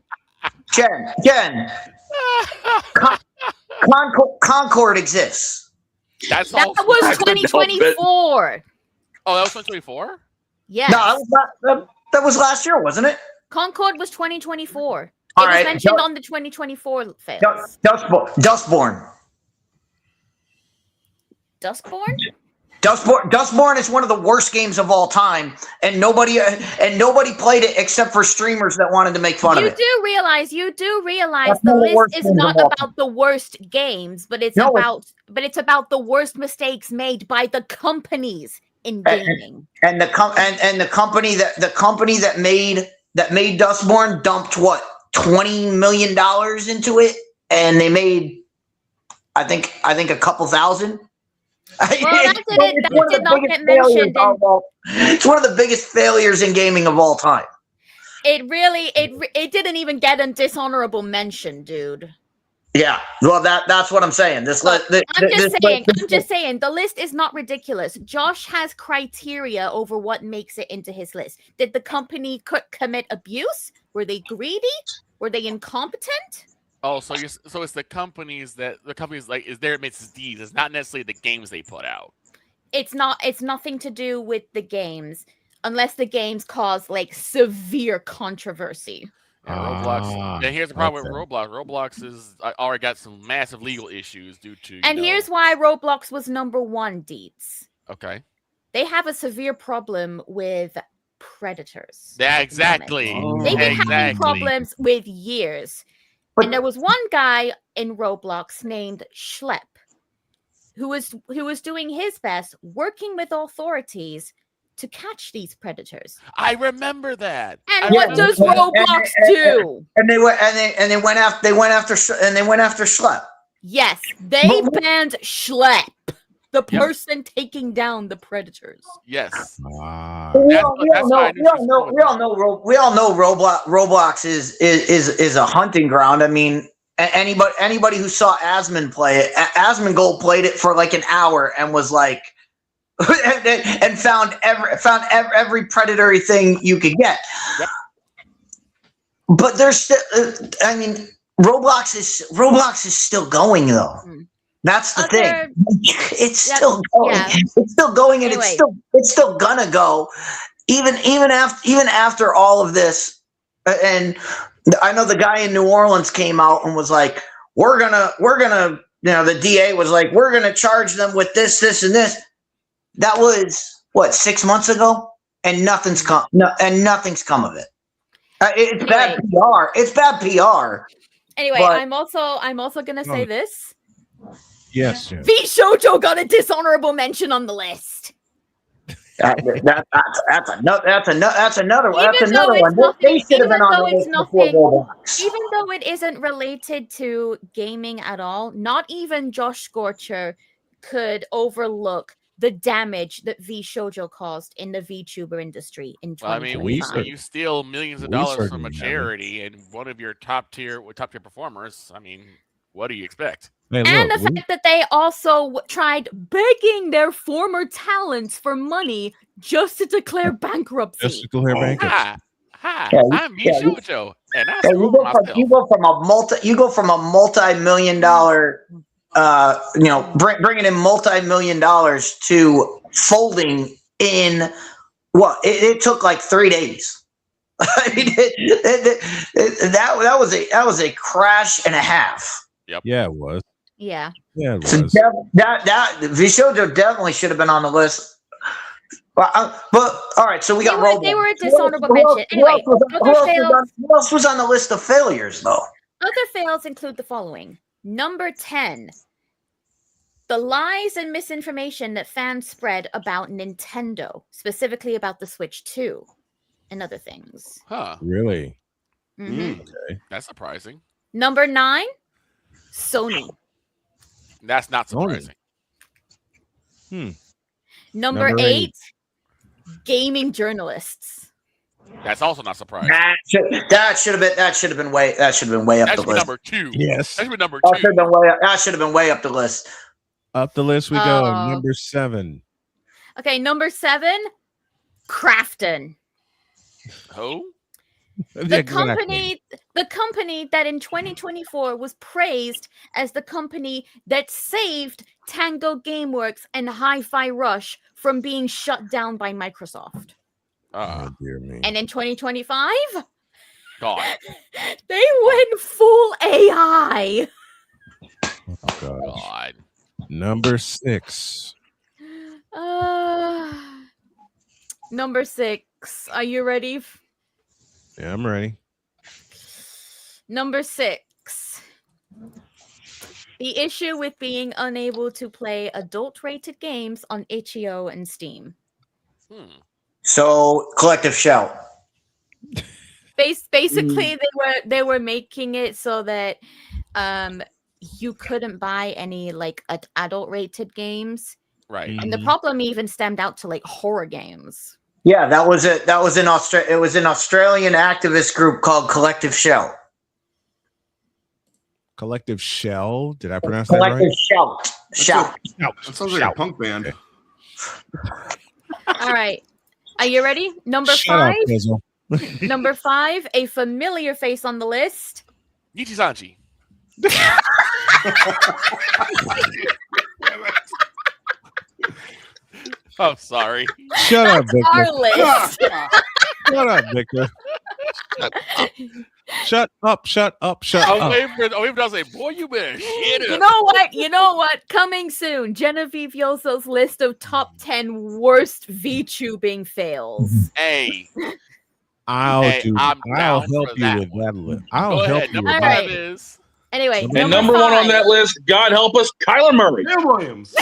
Jen, Concord exists. That was 2024. Oh, that was 2024? Yes. No, that was last year, wasn't it? Concord was 2024. It All was right, mentioned on the 2024 fails. Dustborn. Dustborn? Dustborn is one of the worst games of all time, and nobody played it except for streamers that wanted to make fun of it. You do realize That's the one of the worst list is games not of all about the worst games, but it's No, about the worst mistakes made by the companies in gaming. And the company that made Dustborn dumped what $20 million into it, and they made I think a couple thousand. Well, that did not get mentioned. It's one of the biggest failures in gaming of all time. It didn't even get a dishonorable mention, dude. Yeah, well, that's what I'm saying. I'm just saying, the list is not ridiculous. Josh has criteria over what makes it into his list. Did the company commit abuse? Were they greedy? Were they incompetent? Oh, so it's the companies like is there makes deeds. It's not necessarily the games they put out. It's nothing to do with the games, unless the games cause like severe controversy. And Roblox. And here's the problem with Roblox. Roblox is already got some massive legal issues due to. And here's why Roblox was number one, DIETZ. Okay. They have a severe problem with predators. Yeah, exactly. They've been having problems with years. And there was one guy in Roblox named Schlep who was doing his best, working with authorities to catch these predators. I remember that. And what does Roblox do? And they went after Schlep. Yes, they banned Schlep, the person taking down the predators. Yes. We all know Roblox is a hunting ground. I mean, anybody who saw Asmon play it, Asmongold played it for like an hour and was like, and found every predatory thing you could get. Yep. But there's still, I mean, Roblox is still going though. That's the thing. It's still going. Yeah. It's still going, and anyway. it's still gonna go, even after all of this. And I know the guy in New Orleans came out and was like, "We're gonna." The DA was like, "We're gonna charge them with this, and this." That was what 6 months ago, and nothing's come. Nothing's come of it. It's bad PR. It's bad PR. Anyway, but I'm also gonna say this. Yes, V Shoujo got a dishonorable mention on the list. That's another one. Nothing, They should have been on the list before Roblox. Even though it isn't related to gaming at all, not even Josh Scorcher could overlook the damage that VShojo caused in the VTuber industry in 2025. When you steal millions of dollars from a charity and one of your top tier performers, I mean, what do you expect? Hey, and the fact that they also tried begging their former talents for money just to declare bankruptcy. Just to declare bankruptcy. I'm VShojo, and I you go from a multi-million-dollar, bringing in multi-million dollars to folding in what it took like 3 days. I mean, that was a crash and a half. Yep. Yeah, it was. Yeah. Yeah, it was. So that VShojo definitely should have been on the list. But all right, so we got Roblox. They were a dishonorable mention. Anyway, who else was on the list of failures, though? Other fails include the following. Number 10. The lies and misinformation that fans spread about Nintendo, specifically about the Switch 2 and other things. Huh. Really? Mm-hmm. Okay. That's surprising. Number 9. Sony. That's not surprising. Number 8. Gaming journalists. That's also not surprising. That should have been way up the list. Number 2. Yes. That should be number 2. That should have been way up the list. Up the list we go. Number 7. Okay, number 7. Crafton. Who? The company that in 2024 was praised as the company that saved Tango Gameworks and Hi-Fi Rush from being shut down by Microsoft. Oh, dear me. And in 2025, God, they went full AI. Oh, God. Number 6. Number 6. Are you ready? Yeah, I'm ready. Number 6. The issue with being unable to play adult-rated games on itch.io and Steam. So, Collective Shell. Basically, they were making it so that you couldn't buy any like adult-rated games. Right. And the problem even stemmed out to like horror games. Yeah, that was it. That was it was an Australian activist group called Collective Shell. Collective Shell? Did I pronounce Collective that right? Shell. That sounds like a punk band. All right. Are you ready? Number Shut up, 5. Pizzle. Number 5, a familiar face on the list. Nichi-Sanji. I'm sorry. Shut up, Victor. Our list. Shut up, Victor. Shut up, shut up, shut I was up. waiting for say, boy, you better shit up. You know what? Coming soon, Genevieve Yoso's list of top 10 worst VTubing fails. Hey. I'll help you down for with that that list. I'll Go help ahead. you Number with 5 that. is. Anyway, And number 1 on that list, God help us, Kyler Murray. Cam Williams.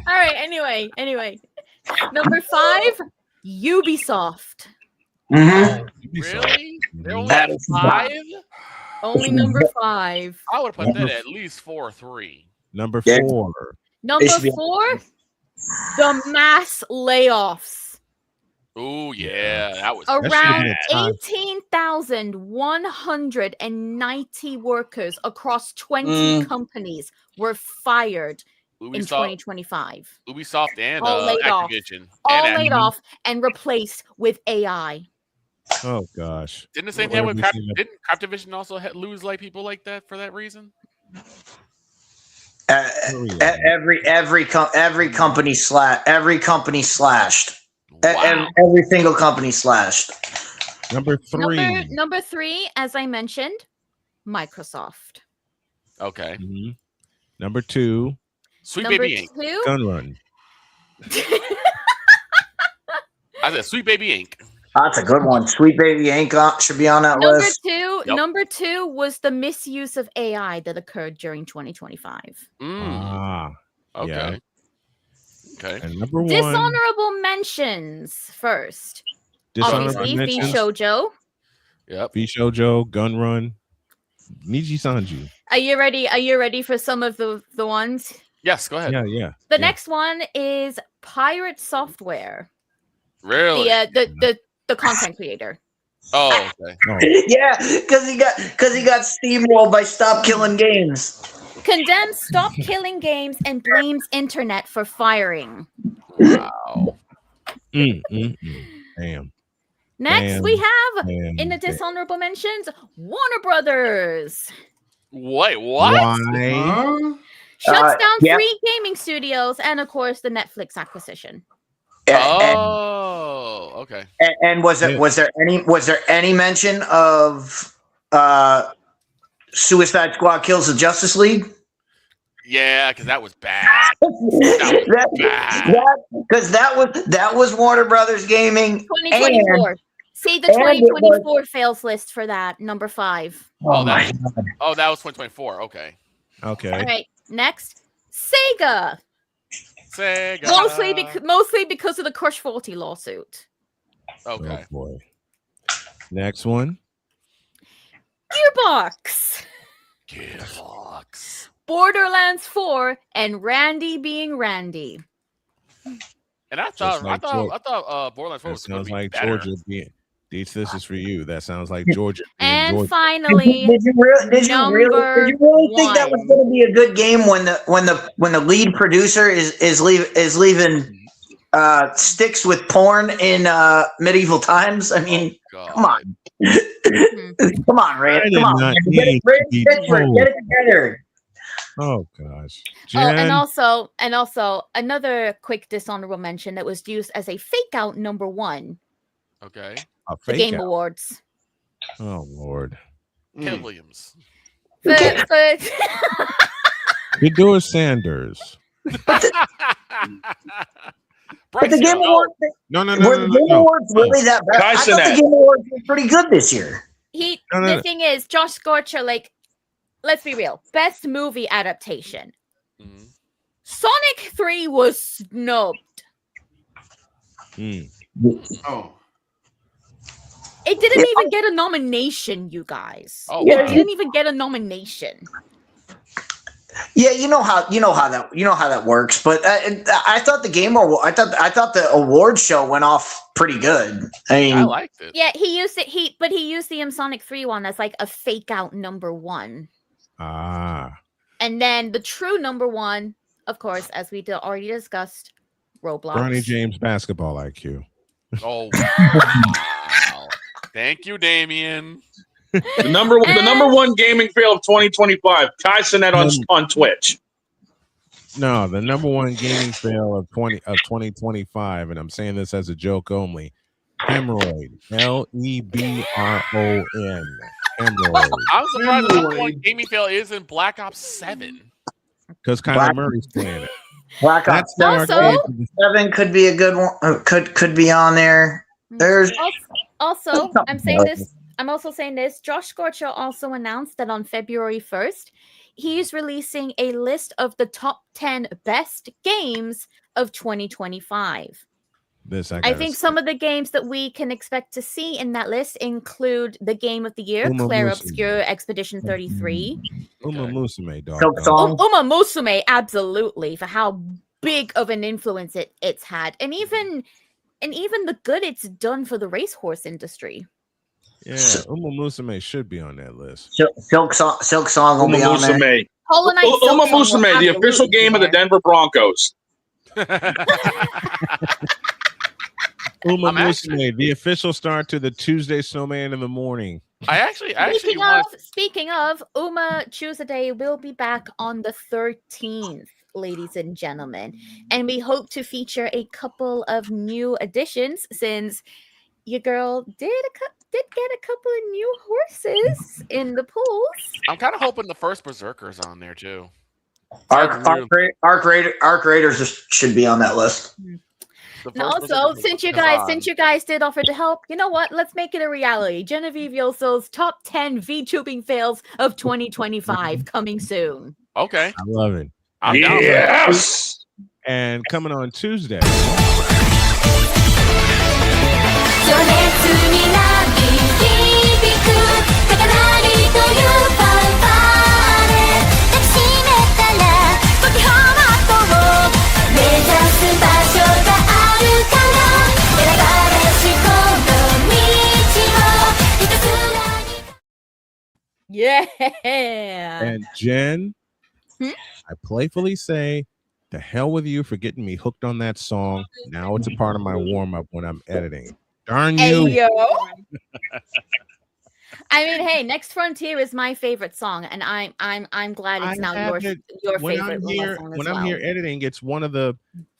All right, anyway. Number 5, Ubisoft. Really? They're only at 5? Only number 5. I would put that at least 4 or 3. Number 4. Number 4, the mass layoffs. Oh, yeah. That was around 18,190 workers across 20 companies were fired in 2025. Ubisoft and all laid Activision. All laid off and replaced with AI. Oh gosh! Didn't the same thing with didn't Activision also lose like people like that for that reason? Every company slashed. Wow. Every single company slashed. Number 3. Number 3, as I mentioned, Microsoft. Okay. Mm-hmm. Number 2. Sweet Number Baby Inc. 2. Gun Run. I said Sweet Baby Inc. That's a good one. Sweet Baby Inc. Should be on that list. Number 2 was the misuse of AI that occurred during 2025. Okay. Yeah. Okay. And number one. Dishonorable mentions first. Obviously, Shoujo. Yep. Shoujo, Gun Run, Niji Sanji. Are you ready? Are you ready for some of the ones? Yes, go ahead. Yeah. The next one is Pirate Software. Really? The content creator. Oh, okay. Yeah, because he got steamrolled by Stop Killing Games. Condemns Stop Killing Games and blames internet for firing. Wow. Damn. Next, we have in the dishonorable mentions Warner Brothers. Wait, what? Why? Shuts down 3 gaming studios and, of course, the Netflix acquisition. Okay. And was there any mention of Suicide Squad Kills the Justice League? Yeah, because that was bad. Because that was Warner Brothers Gaming. 2024. See the 2024 fails list for that, number 5. That was 2024. Okay. All right. Next, Sega. Mostly because of the Crush 40 lawsuit. Okay. Oh boy. Next one. Gearbox. Gearbox. Borderlands 4 and Randy being Randy. And I thought Borderlands 4 was going to be better. Georgia being. DIETZ, this is for you. That sounds like Georgia. And Georgia. finally, did you really think that was going to be a good game when the lead producer is leaving sticks with porn in medieval times? I mean, come on, come on, Ray, come on, get it together. Oh gosh. Jen. And also another quick dishonorable mention that was used as a fake out number 1. Okay. The Game Awards. Oh Lord. Ken Williams. But You do it, Sanders. But the Game Awards. No. Were the Game Awards really that bad? I thought the Game Awards were pretty good this year. The thing is, Josh Scorcher, let's be real. Best movie adaptation. Mm-hmm. Sonic 3 was snubbed. Oh. It didn't even get a nomination, you guys. Oh, It didn't even get a nomination. Yeah, you know how that works. But I thought the award show went off pretty good. I liked it. Yeah, he used the Sonic 3 one as like a fake out number 1. Ah. And then the true number 1, of course, as we already discussed, Roblox. Bronny James basketball IQ. Oh, wow. Thank you, Damien. The number 1 gaming fail of 2025. Kai Cenat on Twitch. No, the number 1 gaming fail of 2025, and I'm saying this as a joke only. Hemorrhoid. Lebron. Hemorrhoid. I'm surprised the number 1 gaming fail is in Black Ops 7. Because Kyler Murray's playing it. Black Ops 7 could be a good one. Could be on there. There's also I'm also saying this. Josh Scorcher also announced that on February 1st, he's releasing a list of the top 10 best games of 2025. I think some of the games that we can expect to see in that list include the Game of the Year, Claire Obscure Expedition 33. Uma Musume, dog. Uma Musume, absolutely, for how big of an influence it's had. And even the good it's done for the racehorse industry. Yeah, Uma Musume should be on that list. Silk Song will be on there. Uma Musume, the official game of the Denver Broncos. Uma Musume, the official start to the Tuesday Snowman in the morning. Speaking of, Uma Tuesday will be back on the 13th, ladies and gentlemen, and we hope to feature a couple of new additions since your girl did get a couple of new horses in the pools. I'm kind of hoping the first Berserker's on there too. Arc Raiders should be on that list. And also, since you guys did offer to help, you know what? Let's make it a reality. Genevieve Yoso's top 10 VTubing fails of 2025 coming soon. Okay, I love it. Yes. And coming on Tuesday. Yeah. And Jen, I playfully say, the hell with you for getting me hooked on that song. Now it's a part of my warm-up when I'm editing. Darn you. Hey, yo. I mean, hey, Next Frontier is my favorite song, and I'm glad it's now your favorite song as when well. I'm here editing, it's one of the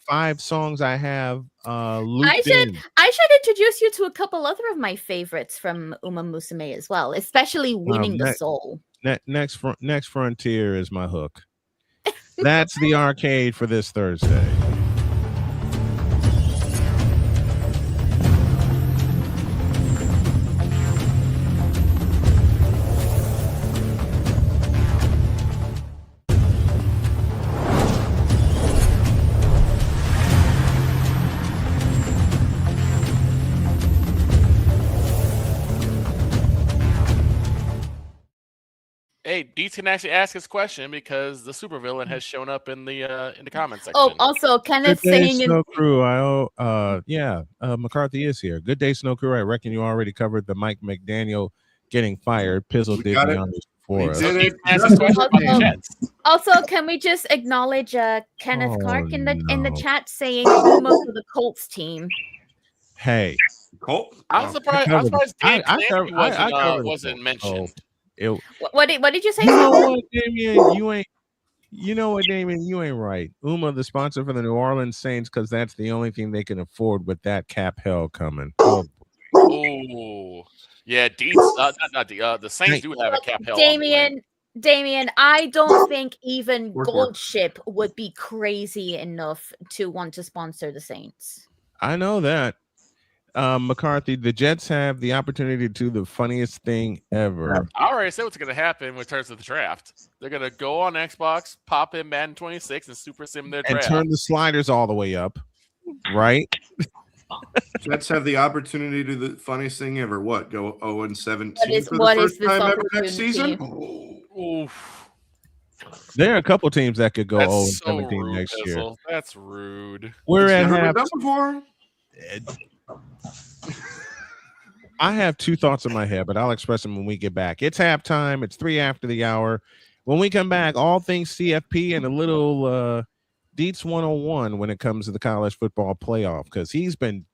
5 songs I have looped I should in. introduce you to a couple other of my favorites from Uma Musume as well, especially Winning the Soul. Next Frontier is my hook. That's the arcade for this Thursday. Hey, DIETZ can actually ask his question because the supervillain has shown up in the comments section. Oh, also Kenneth Good day, saying Snow Crew. McCarthy is here. Good day, Snow Crew. I reckon you already covered the Mike McDaniel getting fired. Pizzle did me on this before us. Also, can we just acknowledge Kenneth Clark in the chat saying Uma for the Colts team? Hey, Colt. I was surprised. Dan Clancy wasn't mentioned. What did you say? You know what, Damien? You know what, Damien? You ain't right. Uma, the sponsor for the New Orleans Saints, because that's the only thing they can afford with that cap hell coming. Oh, yeah. The Saints do have a cap hell. Damien, I don't think even Goldship would be crazy enough to want to sponsor the Saints. I know that. McCarthy, the Jets have the opportunity to do the funniest thing ever. I already said what's going to happen in terms of the draft. They're going to go on Xbox, pop in Madden 26, and super sim their draft. And turn the sliders all the way up, right? Jets have the opportunity to do the funniest thing ever. What? Go 0-17 for what the is first this time ever next opportunity? season? There are a couple teams that could go That's 0-17 next year. Pizzle. That's rude. We're It's at never been half. done before. I have 2 thoughts in my head, but I'll express them when we get back. It's halftime. It's 3 after the hour. When we come back, all things CFP and a little DIETZ 101 when it comes to the college football playoff, because he's been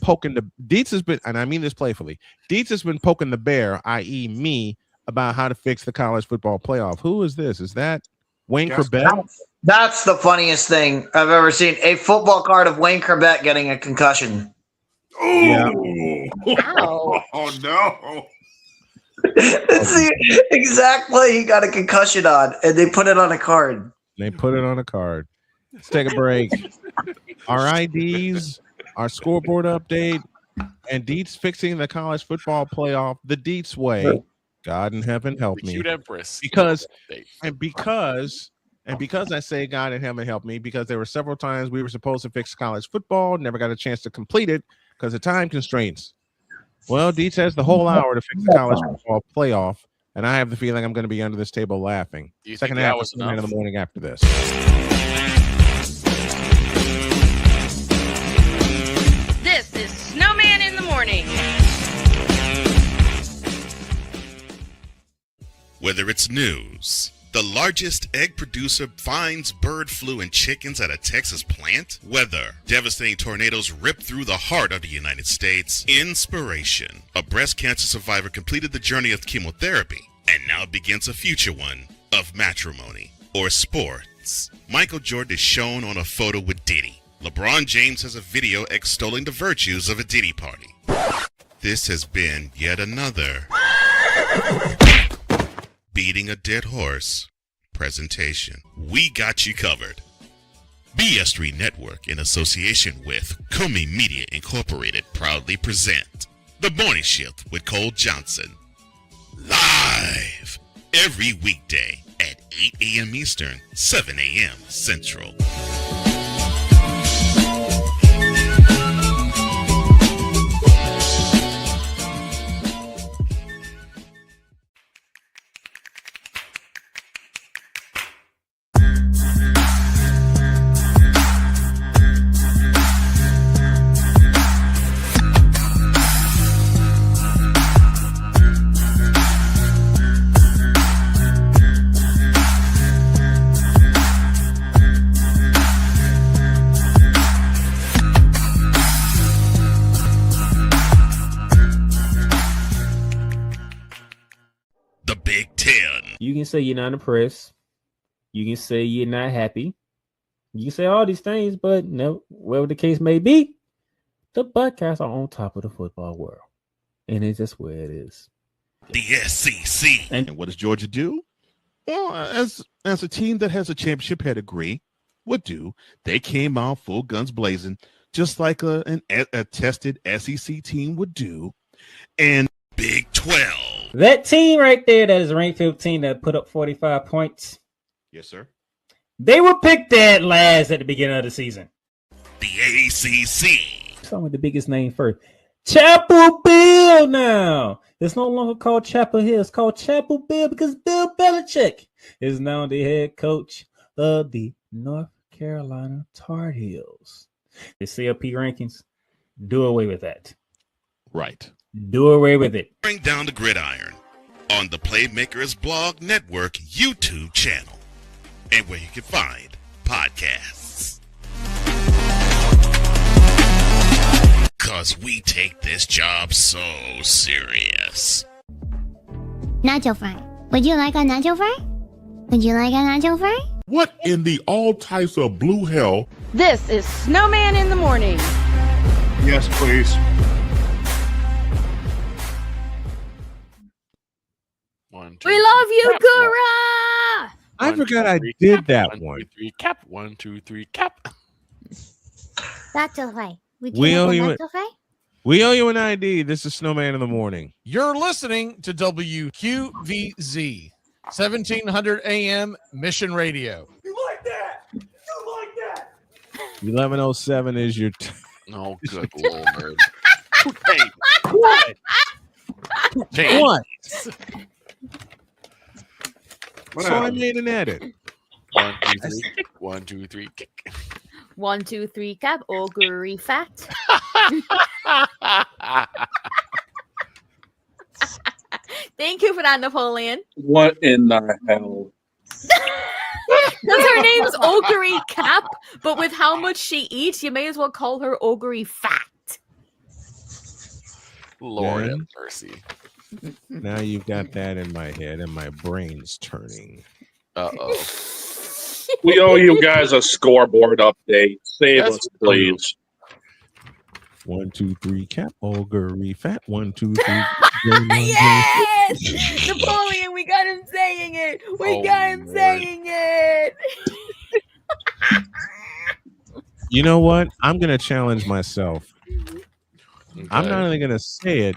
poking the DIETZ has been, and I mean this playfully, DIETZ has been poking the bear, i.e. me, about how to fix the college football playoff. Who is this? Is that Wayne Corbett? That's the funniest thing I've ever seen. A football card of Wayne Corbett getting a concussion. Yeah. Oh no. It's the exact play he got a concussion on, and they put it on a card. They put it on a card. Let's take a break. Our IDs, our scoreboard update, and DIETZ fixing the college football playoff the DIETZ way. God in heaven help me. Cute Empress. Because I say God in heaven help me, because there were several times we were supposed to fix college football, never got a chance to complete it because of time constraints. Well, DIETZ has the whole hour to fix the college football playoff, and I have the feeling I'm going to be under this table laughing. Second half was 9 in the morning after this. This is Snowman in the Morning. Whether it's news, the largest egg producer finds bird flu in chickens at a Texas plant, weather, devastating tornadoes rip through the heart of the United States, inspiration, a breast cancer survivor completed the journey of chemotherapy and now begins a future one of matrimony or sports. Michael Jordan is shown on a photo with Diddy. LeBron James has a video extolling the virtues of a Diddy party. This has been yet another beating a dead horse presentation. We got you covered. BS3 Network, in association with Comey Media Incorporated, proudly present The Morning Shift with Cole Johnson. Live every weekday at 8 a.m. Eastern, 7 a.m. Central. You can say you're not impressed. You can say you're not happy. You can say all these things, but no, whatever the case may be, the Buckeyes are on top of the football world. And it's just where it is. The SEC. And what does Georgia do? Well, as a team that has a championship pedigree would do, they came out full guns blazing, just like a tested SEC team would do. And Big 12. That team right there that is ranked 15 that put up 45 points. Yes, sir. They were picked dead last at the beginning of the season. The ACC. Start with the biggest name first. Chapel Bill now. It's no longer called Chapel Hill. It's called Chapel Bill because Bill Belichick is now the head coach of the North Carolina Tar Heels. The CFP rankings, do away with that. Right. Do away with it. Bring down the gridiron on the Playmakers Blog Network YouTube channel and where you can find podcasts. Because we take this job so serious. Nacho fry. Would you like a nacho fry? Would you like a nacho fry? What in the all types of blue hell? This is Snowman in the Morning. Yes, please. We love you, Gura! I forgot I did that one. 1, 2, 3, cap. 1, 2, 3, cap. Nacho fry. Would you We owe like a you nacho fry? We owe you an ID. This is Snowman in the Morning. You're listening to WQVZ, 1700 AM Mission Radio. You like that? You like that? 1107 is your. Oh, good lord. What? What? So I made an edit. 1, 2, 3. 1, 2, 3. Kick. 1, 2, 3, cap. Augury fat. Thank you for that, Napoleon. What in the hell? Because her name's Augury Cap, but with how much she eats, you may as well call her Augury Fat. Lord Yeah. have mercy. Now you've got that in my head, and my brain's turning. Uh-oh. We owe you guys a scoreboard update. Save Yes, us, please. 1, 2, 3, cap. Augury fat. 1, 2, 3. Yes! Napoleon, we got him saying it. We got him saying it. You know what? I'm gonna challenge myself. Okay. I'm not only gonna say it.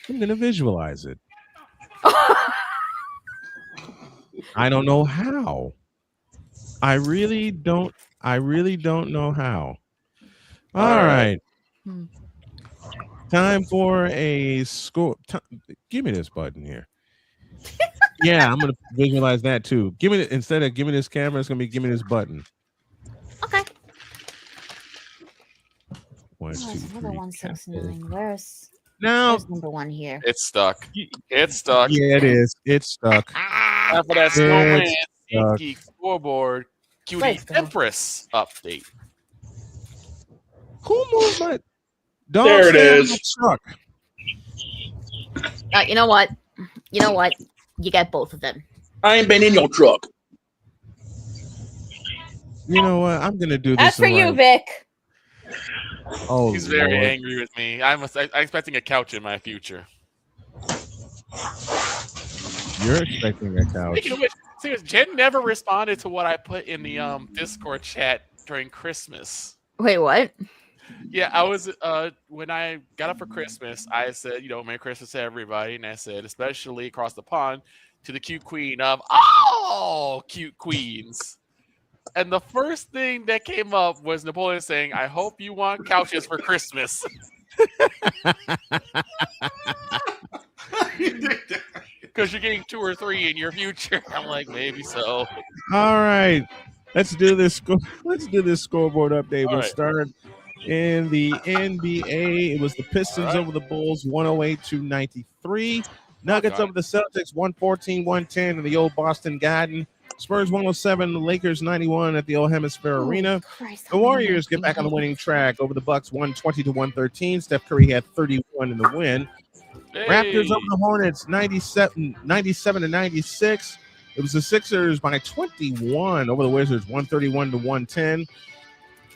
I'm gonna visualize it. I don't know how. I really don't know how. All right. Time for a score. Give me this button here. Yeah, I'm gonna visualize that too. Give me instead of give me this camera, it's gonna be give me this button. Okay. 1, 2, 3. 169. Where's number 1 here? It's stuck. It's stuck. Yeah, it is. It's stuck. Time for that Snowman stuck. Geek Scoreboard Cutie Let's go. Empress update. Who moved my dog? There it stand in is. the truck? You know what? You know what? You get both of them. I ain't been in your truck. You know what? I'm gonna do this. That's for in you, like- Vic. Oh, He's very Lord. angry with me. I'm expecting a couch in my future. You're expecting a couch. Speaking of which, seriously, Jen never responded to what I put in the Discord chat during Christmas. Wait, what? Yeah, I was when I got up for Christmas, I said, Merry Christmas to everybody, and I said, especially across the pond, to the cute queen of all cute queens. And the first thing that came up was Napoleon saying, I hope you want couches for Christmas. Because you're getting 2 or 3 in your future. I'm like, maybe so. All right, let's do this. Let's do this scoreboard update. We'll right. start in the NBA. It was the Pistons over the Bulls, 108-93. Nuggets over the Celtics, 114-110 in the old Boston Garden. Spurs 107, the Lakers 91 at the old Hemisphere Arena. The Warriors get back on the winning track over the Bucks, 120-113. Steph Curry had 31 in the win. Hey. Raptors over the Hornets, 97-96. It was the Sixers by 21 over the Wizards, 131-110.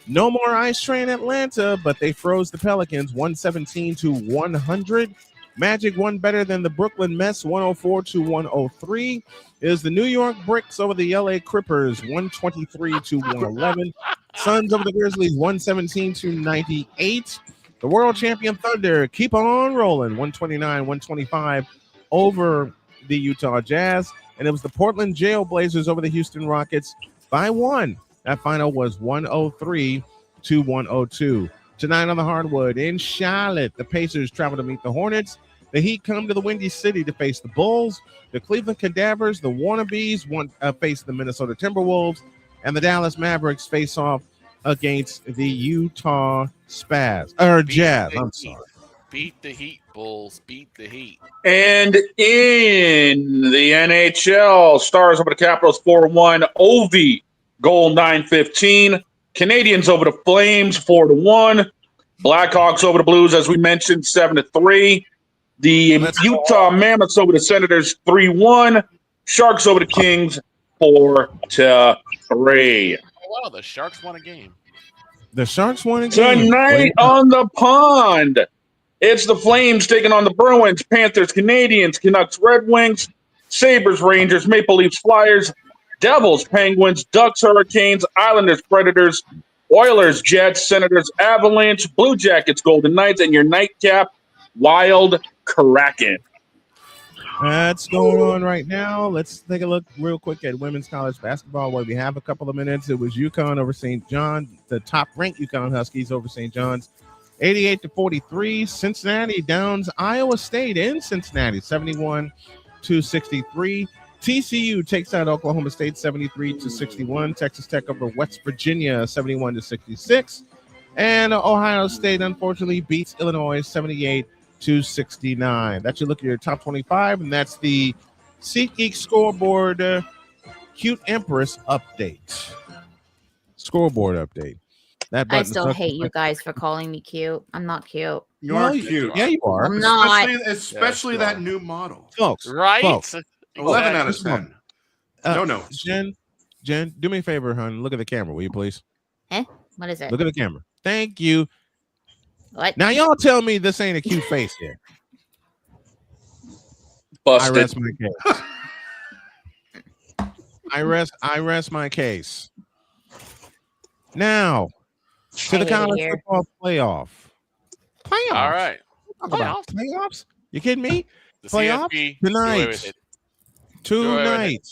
No more ice train Atlanta, but they froze the Pelicans 117-100. Magic won better than the Brooklyn Mets 104-103. Is the New York Bricks over the LA Clippers 123-111. Suns over the Grizzlies 117-98. The world champion Thunder keep on rolling 129-125 over the Utah Jazz. And it was the Portland Jailblazers over the Houston Rockets by 1. That final was 103-102. Tonight on the hardwood in Charlotte, the Pacers travel to meet the Hornets. The Heat come to the Windy City to face the Bulls. The Cleveland Cadavers, the Wannabes, face the Minnesota Timberwolves. And the Dallas Mavericks face off against the Utah Jazz. I'm sorry. Beat the Heat, Bulls. Beat the Heat. And in the NHL, Stars over the Capitals 4-1. Ovi, goal 9-15. Canadians over the Flames 4-1. Blackhawks over the Blues, as we mentioned, 7-3. The Utah Mammoths over the Senators 3-1. Sharks over the Kings 4-3. Wow, the Sharks won a game. The Sharks won a game. Tonight on the pond, it's the Flames taking on the Bruins, Panthers, Canadians, Canucks, Red Wings, Sabres, Rangers, Maple Leafs, Flyers, Devils, Penguins, Ducks, Hurricanes, Islanders, Predators, Oilers, Jets, Senators, Avalanche, Blue Jackets, Golden Knights, and your nightcap, Wild Kraken. That's going on right now. Let's take a look real quick at women's college basketball while we have a couple of minutes. It was UConn over St. John, the top-ranked UConn Huskies over St. John's, 88-43. Cincinnati downs Iowa State in Cincinnati, 71-63. TCU takes out Oklahoma State, 73-61. Texas Tech over West Virginia, 71-66. And Ohio State, unfortunately, beats Illinois, 78-69. That's your look at your top 25, and that's the SeatGeek Scoreboard Cute Empress update. Scoreboard update. I still hate you guys for calling me cute. I'm not cute. You are cute. Yeah, you are. I'm not. Especially that new model. Folks, Right? folks, 11 out of 10. No. Jen, do me a favor, hon. Look at the camera, will you please? What is it? Look at the camera. Thank you. What? Now, y'all tell me this ain't a cute face here. Busted. I rest my case. I rest my case. Now, to the college football playoff. Playoffs. All right. Playoffs? You kidding me? The Playoffs CFP, tonight. Tonight.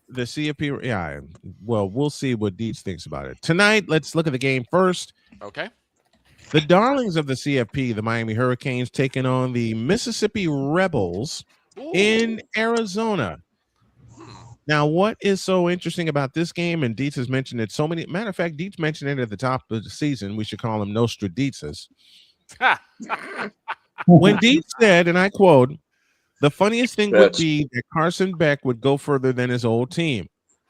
The CFP, yeah. Well, we'll see what DIETZ thinks about it. Tonight, let's look at the game first. Okay. The darlings of the CFP, the Miami Hurricanes, taking on the Mississippi Rebels in Arizona. Now, what is so interesting about this game, and DIETZ has mentioned it so many, matter of fact, DIETZ mentioned it at the top of the season. We should call him Nostraditzes. When DIETZ said, and I quote, the funniest thing would be that Carson Beck would go further than his old team.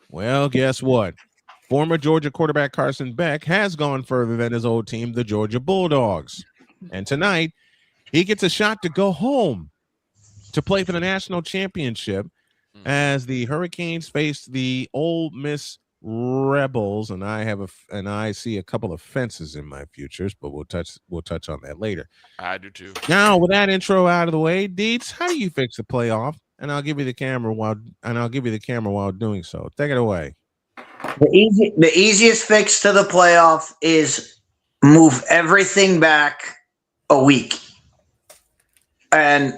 Well, guess what? Former Georgia quarterback Carson Beck has gone further than his old team, the Georgia Bulldogs. And tonight, he gets a shot to go home to play for the national championship as the Hurricanes face the Ole Miss Rebels. And I see a couple of fences in my futures, but we'll touch on that later. I do too. Now, with that intro out of the way, DIETZ, how do you fix the playoff? And I'll give you the camera while doing so. Take it away. The easiest fix to the playoff is move everything back a week. And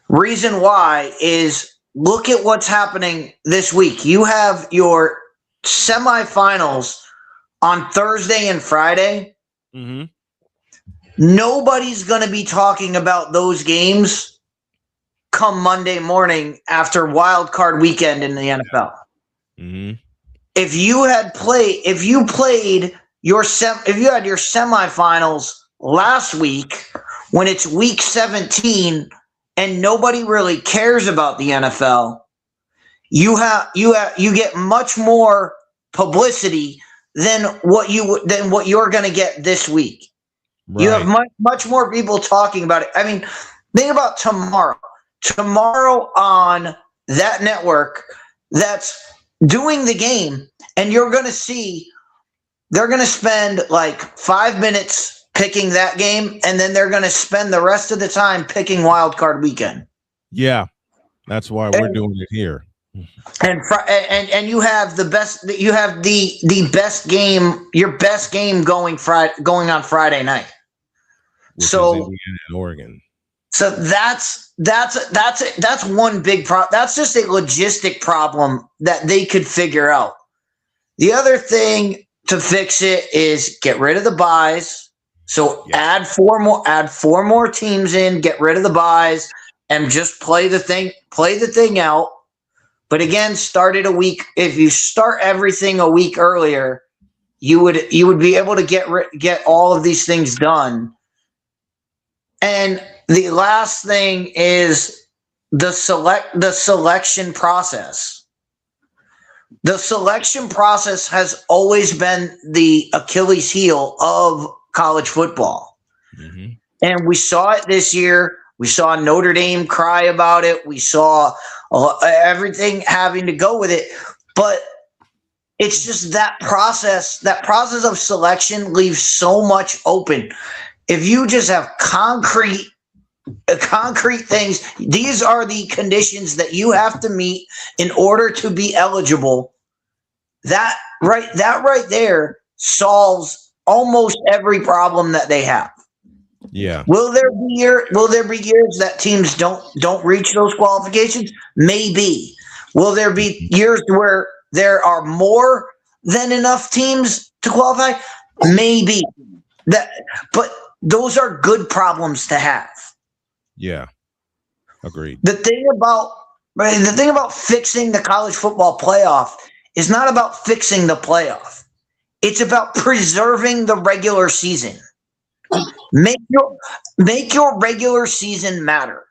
reason why is look at what's happening this week. You have your semifinals on Thursday and Friday. Mm-hmm. Nobody's going to be talking about those games come Monday morning after wild card weekend in the NFL. Mm-hmm. If you had if you had your semifinals last week when it's week 17 and nobody really cares about the NFL, you get much more publicity than what you're going to get this week. Right. You have much more people talking about it. I mean, think about tomorrow. Tomorrow on that network that's doing the game, and you're going to see they're going to spend like 5 minutes picking that game, and then they're going to spend the rest of the time picking Wild Card Weekend. Yeah, that's why we're doing it here. And you have the best. You have the best game. Your best game going on Friday night. Which so is Indiana and Oregon. So that's one big problem. That's just a logistic problem that they could figure out. The other thing to fix it is get rid of the buys. So add four more teams in, get rid of the buys, and just play the thing out. But again, start it a week. If you start everything a week earlier, you would be able to get all of these things done. And the last thing is the selection process. The selection process has always been the Achilles heel of college football. Mm-hmm. And we saw it this year. We saw Notre Dame cry about it. We saw everything having to go with it. But it's just that process of selection leaves so much open. If you just have concrete things, these are the conditions that you have to meet in order to be eligible. That right there solves almost every problem that they have. Yeah. Will there be years that teams don't reach those qualifications? Maybe. Will there be years where there are more than enough teams to qualify? Maybe. But those are good problems to have. Yeah. Agreed. The thing about fixing the college football playoff is not about fixing the playoff. It's about preserving the regular season. Make your regular season matter.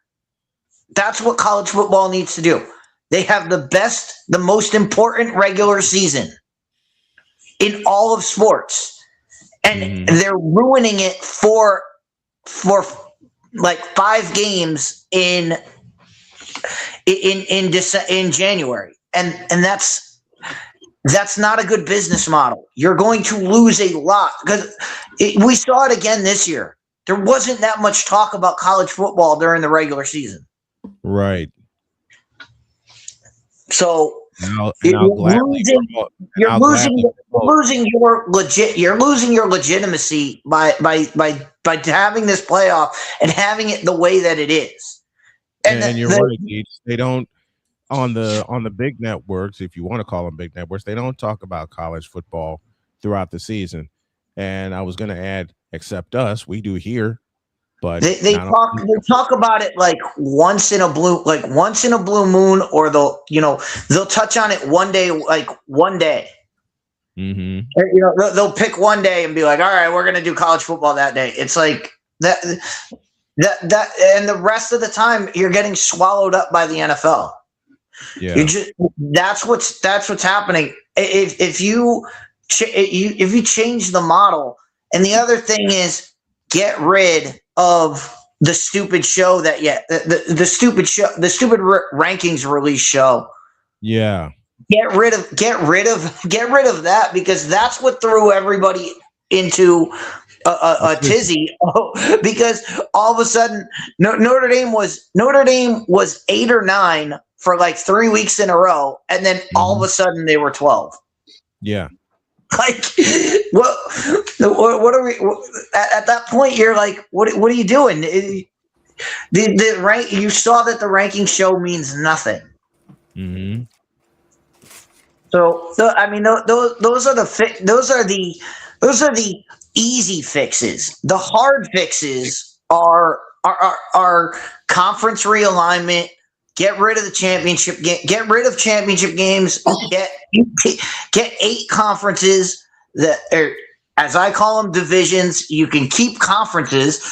That's what college football needs to do. They have the most important regular season in all of sports. And they're ruining it for like 5 games in January. And that's not a good business model. You're going to lose a lot because we saw it again this year. There wasn't that much talk about college football during the regular season. Right. So you're losing your legitimacy by having this playoff and having it the way that it is. And you're right, DIETZ. They don't on the big networks, if you want to call them big networks, they don't talk about college football throughout the season. And I was going to add, except us, we do here. But they talk about it like once in a blue moon, or they'll touch on it one day. Mm-hmm. They'll pick one day and be like, all right, we're going to do college football that day. It's like that, and the rest of the time you're getting swallowed up by the NFL. Yeah, that's what's happening. If you change the model, and the other thing is get rid of the stupid show the stupid rankings release show. Yeah. Get rid of that, because that's what threw everybody into a tizzy. Because all of a sudden Notre Dame was 8 or 9 for like 3 weeks in a row, and then all of a sudden they were 12. Yeah. Like, what are we at that point? You're like, what are you doing? The rank, you saw that the ranking show means nothing. Mm-hmm. So I mean, those are the easy fixes. The hard fixes are conference realignment. Get rid of the championship game. Get rid of championship games. Get 8 conferences that are, as I call them, divisions. You can keep conferences.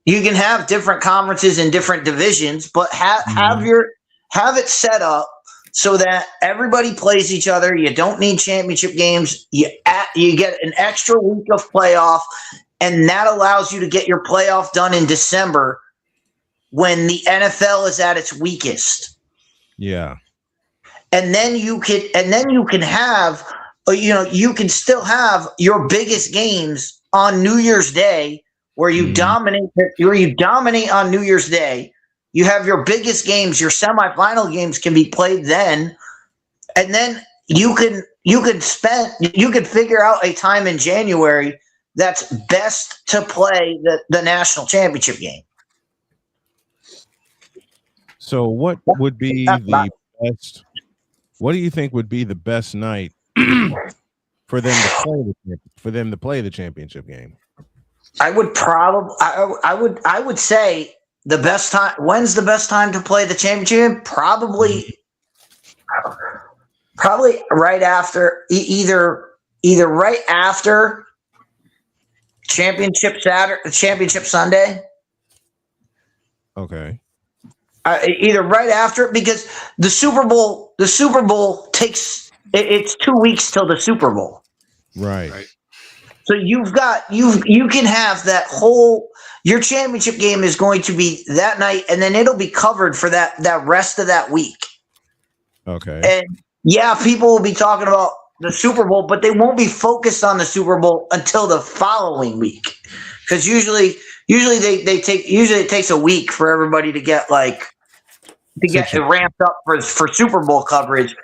You can have different conferences in different divisions, but have it set up so that everybody plays each other. You don't need championship games. You get an extra week of playoff, and that allows you to get your playoff done in December, when the NFL is at its weakest. Yeah. and then you can have, you can still have your biggest games on New Year's Day, where you dominate on New Year's Day. You have your biggest games, your semifinal games can be played then, and then you can figure out a time in January that's best to play the national championship game. So what would be the best? What do you think would be the best night for them to play the championship game? I would say the best time. When's the best time to play the championship? Probably right after either right after championship Sunday. Okay. Either right after, because the Super Bowl takes it's 2 weeks till the Super Bowl. Right. So you can have that your championship game is going to be that night, and then it'll be covered for that rest of that week. Okay. And yeah, people will be talking about the Super Bowl, but they won't be focused on the Super Bowl until the following week. Because usually it takes a week for everybody to get ramped up for Super Bowl coverage.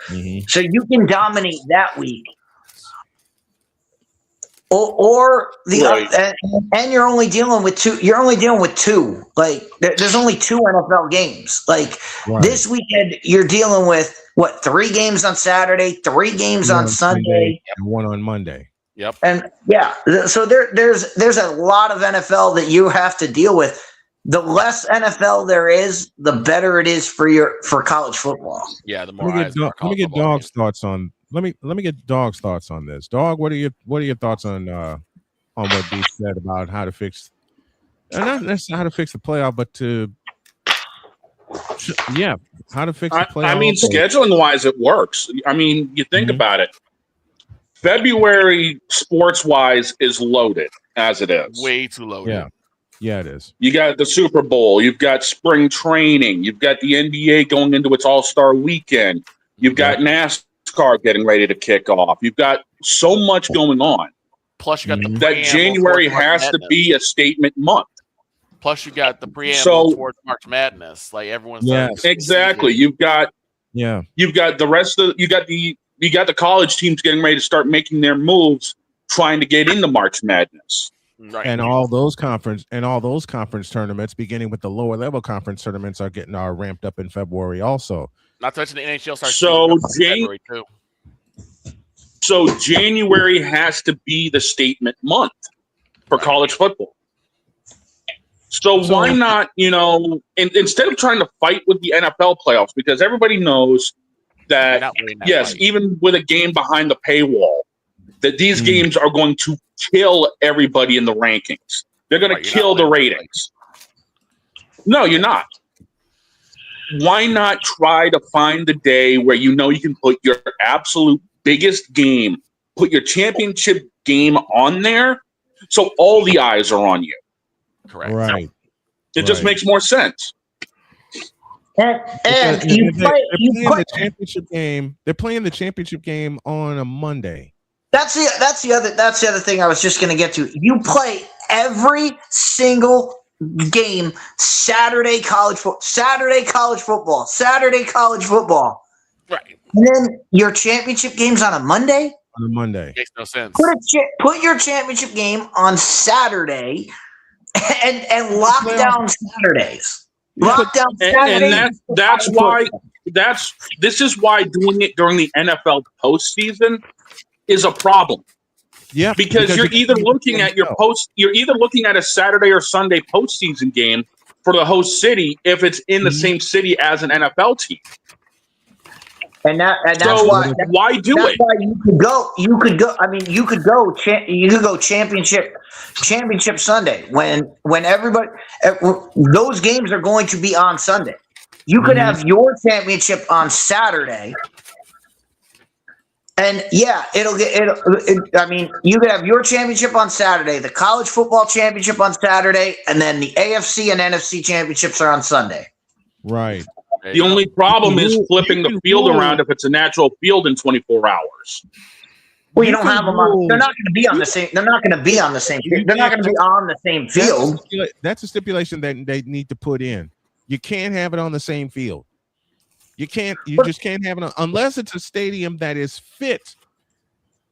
Mm-hmm. So you can dominate that week. Or and you're only dealing with two. You're only dealing with two. Like there's only 2 NFL games. Like this weekend, you're dealing with 3 games on Saturday, 3 games on Sunday, and 1 on Monday. Yep. And yeah, so there's a lot of NFL that you have to deal with. The less NFL there is, the better it is for college football. Yeah, the more Let me get Dog's thoughts on. Let me get Dog's thoughts on this. Dog, what are your thoughts on what Dee said about how to fix, not necessarily how to fix the playoff, but how to fix the playoff. I mean, scheduling wise, it works. I mean, you think about it. February sports wise is loaded as it is. Way too loaded. Yeah, it is. You got the Super Bowl. You've got spring training. You've got the NBA going into its All-Star weekend. You've got NASCAR getting ready to kick off. You've got so much going on. Plus, you got the that January has to be a statement month. Plus, you got the preamble towards March Madness. Like everyone's exactly. You've got the rest of you got the college teams getting ready to start making their moves, trying to get into March Madness. Right. And all those conference tournaments, beginning with the lower level conference tournaments, are getting ramped up in February also. Not to mention the NHL starts. February too. So January has to be the statement month for college football. So why not, instead of trying to fight with the NFL playoffs, because everybody knows that, even with a game behind the paywall, that these games are going to kill everybody in the rankings. They're going to kill the ratings. No, you're not. Why not try to find the day where you can put your absolute biggest game, put your championship game on there, so all the eyes are on you. Correct. Right. It just makes more sense. And they're playing the championship game. They're playing the championship game on a Monday. That's the other thing I was just going to get to. You play every single game Saturday college football. Right. And then your championship game's on a Monday? On a Monday. Makes no sense. Put your championship game on Saturday and lock down Saturdays. Lock down Saturdays. And that's why this is why doing it during the NFL postseason is a problem. Yeah, because you're either looking at a Saturday or Sunday postseason game for the host city if it's in the same city as an NFL team. And that's why you could go. I mean, you could go championship Sunday when everybody those games are going to be on Sunday. You could have your championship on Saturday. And I mean, you could have your championship on Saturday, the college football championship on Saturday, and then the AFC and NFC championships are on Sunday. Right. The only problem is flipping the field around if it's a natural field in 24 hours. Well, you don't have them on. They're not going to be on the same. They're not going to be on the same. They're not going to be on the same field. That's a stipulation that they need to put in. You can't have it on the same field. You just can't have it unless it's a stadium that is fit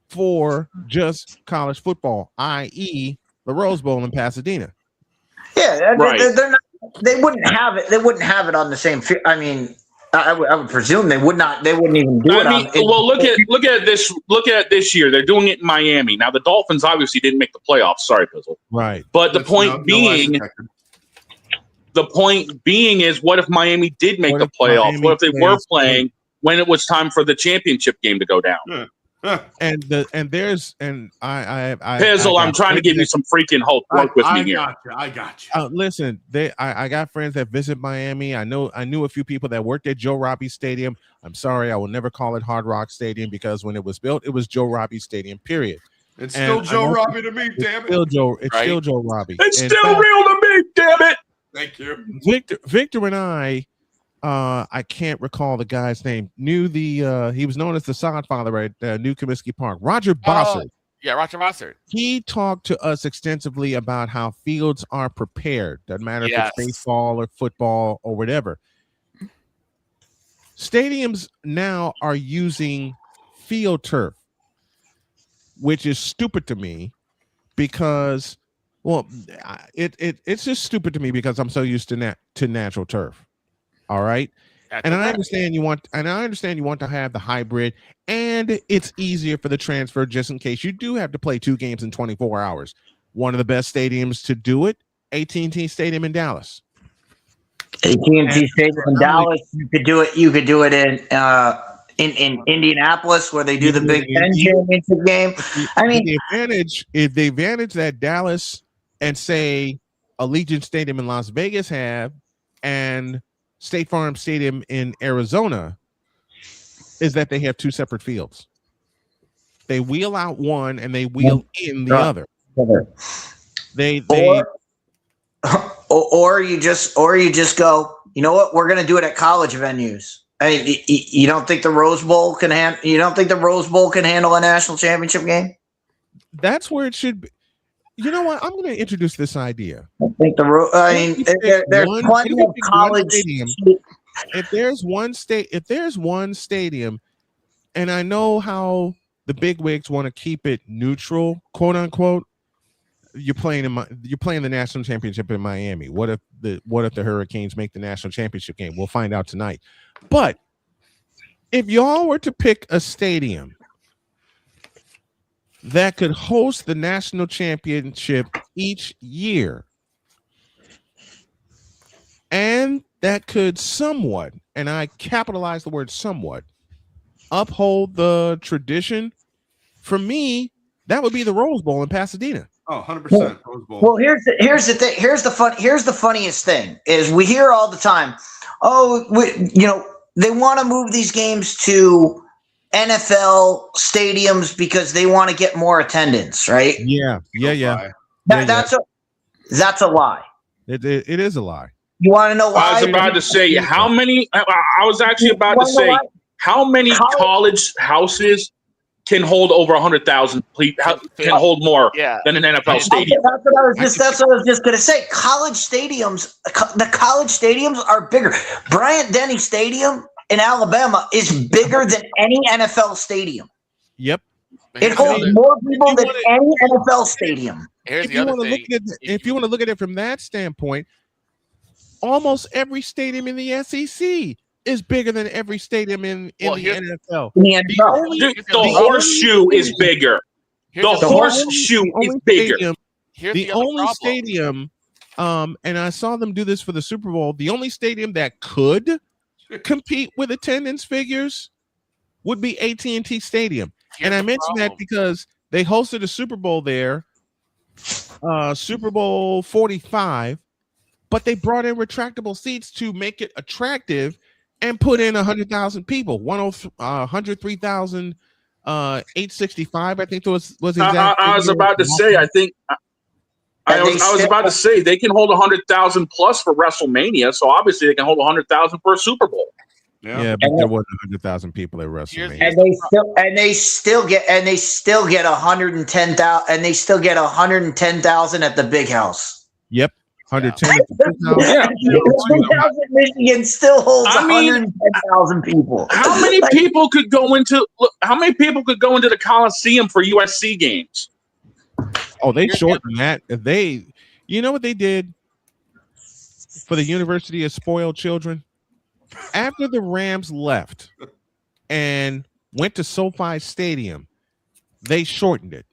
for just college football, i.e., the Rose Bowl in Pasadena. Yeah, right. They're not. They wouldn't have it. They wouldn't have it on the same field. I mean, I would presume they would not. They wouldn't even do it. Well, look at this. Look at this year. They're doing it in Miami. Now the Dolphins obviously didn't make the playoffs. Sorry, Pizzle. Right. But the point being is, what if Miami did make the playoffs? What if they were playing when it was time for the championship game to go down? And there's Pizzle, I'm trying to give you some freaking hope. Work with me here. I got you. Listen, I got friends that visit Miami. I knew a few people that worked at Joe Robbie Stadium. I'm sorry, I will never call it Hard Rock Stadium because when it was built, it was Joe Robbie Stadium. Period. It's still Joe Robbie to me, damn it. Still Joe Robbie. It's still real to me, damn it. Thank you, Victor, and I can't recall the guy's name. He was known as the Sodfather at New Comiskey Park. Roger Bossert. Yeah, Roger Bossert. He talked to us extensively about how fields are prepared. Doesn't matter if it's baseball or football or whatever. Stadiums now are using field turf, which is stupid to me because, it's just stupid to me because I'm so used to natural turf. All right. And I understand you want to have the hybrid, and it's easier for the transfer just in case you do have to play 2 games in 24 hours. One of the best stadiums to do it, AT&T Stadium in Dallas. AT&T Stadium in Dallas. You could do it in Indianapolis where they do the Big Ten championship game. I mean, the advantage that Dallas and say Allegiant Stadium in Las Vegas have, and State Farm Stadium in Arizona, is that they have 2 separate fields. They wheel out one and they wheel in the other. Or you just go, you know what? We're going to do it at college venues. I mean, you don't think the Rose Bowl can handle a national championship game? That's where it should be. You know what? I'm going to introduce this idea. I think there's plenty of college stadium. If there's one stadium, and I know how the bigwigs want to keep it neutral, quote unquote. You're playing the national championship in Miami. What if the Hurricanes make the national championship game? We'll find out tonight. But if y'all were to pick a stadium that could host the national championship each year, and that could somewhat, and I capitalize the word somewhat, uphold the tradition, for me, that would be the Rose Bowl in Pasadena. Oh, 100% Rose Bowl. Well, here's the thing. Here's the funniest thing is we hear all the time, they want to move these games to NFL stadiums because they want to get more attendance, right? Yeah. That's a lie. It is a lie. You want to know why? I was about to say how many. I was actually about to say how many college houses can hold over 100,000. Can hold more than an NFL stadium. That's what I was just gonna say. College stadiums, the college stadiums are bigger. Bryant-Denny Stadium in Alabama is bigger than any NFL stadium. Yep. It holds more people than any NFL stadium. If you want to look at it from that standpoint, almost every stadium in the SEC is bigger than every stadium in the NFL. The horseshoe is bigger. The horseshoe is bigger. The only stadium, and I saw them do this for the Super Bowl, the only stadium that could compete with attendance figures would be AT&T Stadium. And I mentioned that because they hosted a Super Bowl there, Super Bowl 45, but they brought in retractable seats to make it attractive and put in 100,000 people. 103,865, I think was exactly. I was about to say, I I was about to say they can hold 100,000 plus for WrestleMania, so obviously they can hold 100,000 for a Super Bowl. Yeah, but there wasn't 100,000 people at WrestleMania. And they still get 110,000, and they still get 110,000 at the Big House. Yep, 110 at the Big House. Yeah, the Big House in Michigan still holds 110,000 people. How many people could go into the Coliseum for USC games? Oh, they shortened that. You know what they did for the University of Spoiled Children? After the Rams left and went to SoFi Stadium, they shortened it.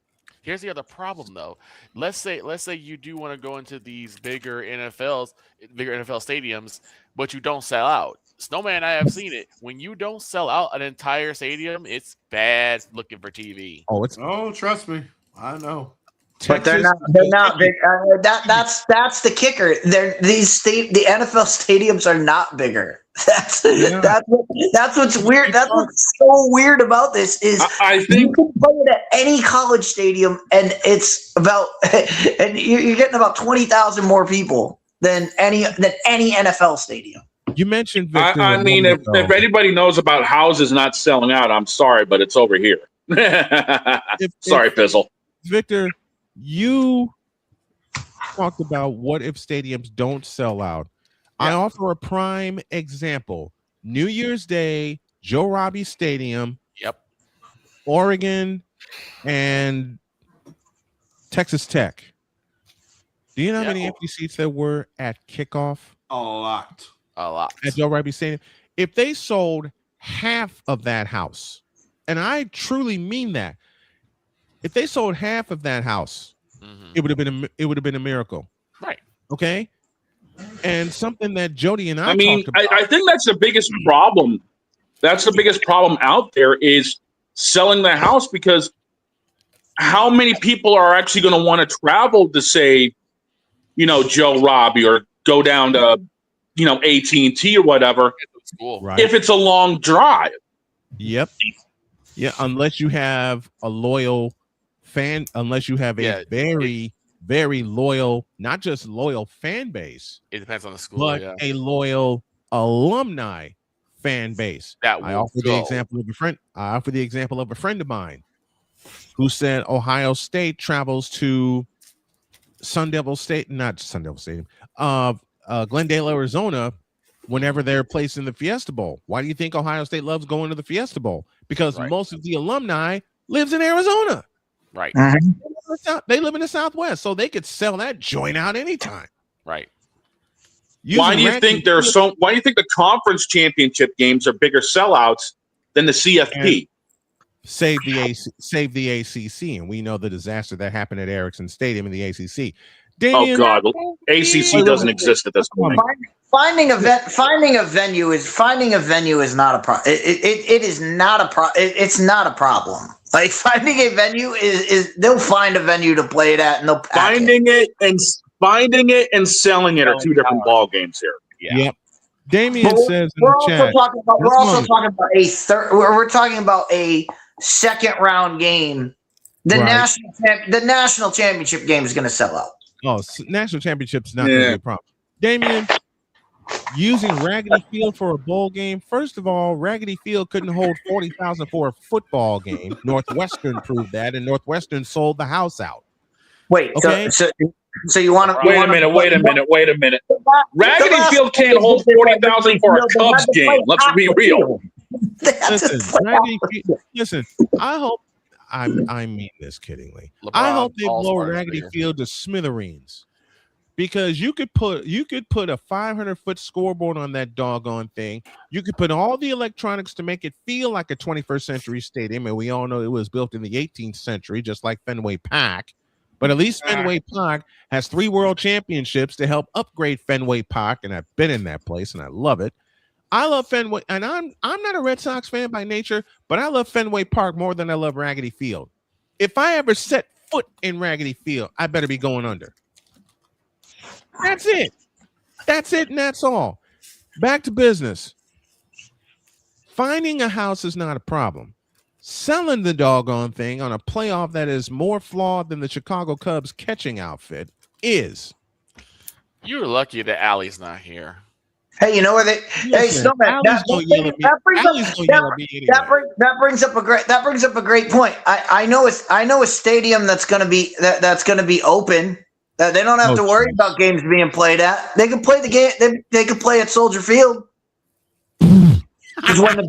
Here's the other problem, though. Let's say you do want to go into these bigger NFL stadiums, but you don't sell out. Snowman and I have seen it. When you don't sell out an entire stadium, it's bad looking for TV. Oh, trust me, I know. But they're not. That's the kicker. The NFL stadiums are not bigger. That's what's weird. That's what's so weird about this is I think you can play it at any college stadium, and it's about and you're getting about 20,000 more people than any NFL stadium. You mentioned Victor. I mean, if anybody knows about houses not selling out, I'm sorry, but it's over here. Sorry, Fizzle. Victor, you talked about what if stadiums don't sell out. I offer a prime example. New Year's Day, Joe Robbie Stadium. Yep. Oregon and Texas Tech. Do you know how many empty seats there were at kickoff? A lot. At Joe Robbie Stadium. If they sold half of that house, and I truly mean that, if they sold half of that house, it would have been a miracle. Right. Okay. And something that Jody and I mean, talked about. I think that's the biggest problem. That's the biggest problem out there is selling the house, because how many people are actually going to want to travel to, say, Joe Robbie, or go down to, AT&T or whatever, Right. if it's a long drive? Yep. Yeah, unless you have a loyal fan, unless you have a very, very loyal, not just loyal fan base. It depends on the school, but a loyal alumni fan base. I offer the example of a friend. I offer the example of a friend of mine who said Ohio State travels to Glendale, Arizona, whenever they're placed in the Fiesta Bowl. Why do you think Ohio State loves going to the Fiesta Bowl? Because most of the alumni lives in Arizona. Right. They live in the Southwest, so they could sell that joint out anytime. Right. Why do you think the conference championship games are bigger sellouts than the CFP? Save the ACC, and we know the disaster that happened at Ericsson Stadium in the ACC. Oh God, ACC doesn't exist at this point. Finding a venue is not a problem. It is not a problem. It's not a problem. Like, finding a venue is they'll find a venue to play it at, and they'll pack finding it and selling it are two different ball games here. Yeah. Yep. Damien says in the chat. We're also talking about a third. We're talking about a second round game. The national championship game is going to sell out. Oh, national championship's not going to be a problem. Damien, using Raggedy Field for a bowl game. First of all, Raggedy Field couldn't hold 40,000 for a football game. Northwestern proved that, and Northwestern sold the house out. Wait, okay? So you want to wait a minute. Raggedy Field can't hold 40,000 for a Cubs game. Let's be real. Listen, I hope I mean this kiddingly. I hope they blow Raggedy Field to smithereens, because you could put a 500-foot scoreboard on that doggone thing. You could put all the electronics to make it feel like a 21st century stadium, and we all know it was built in the 18th century, just like Fenway Park. But at least Fenway Park has 3 world championships to help upgrade Fenway Park, and I've been in that place and I love it. I love Fenway, and I'm not a Red Sox fan by nature, but I love Fenway Park more than I love Raggedy Field. If I ever set foot in Raggedy Field, I better be going under. That's it, and that's all. Back to business. Finding a house is not a problem. Selling the doggone thing on a playoff that is more flawed than the Chicago Cubs catching outfit is. You're lucky that Allie's not here. Hey, you know where they? Hey, Snowman. That brings up a great point. I know a stadium that's going to be open. They don't have to worry about games being played at. They can play the game. They can play at Soldier Field. Because when the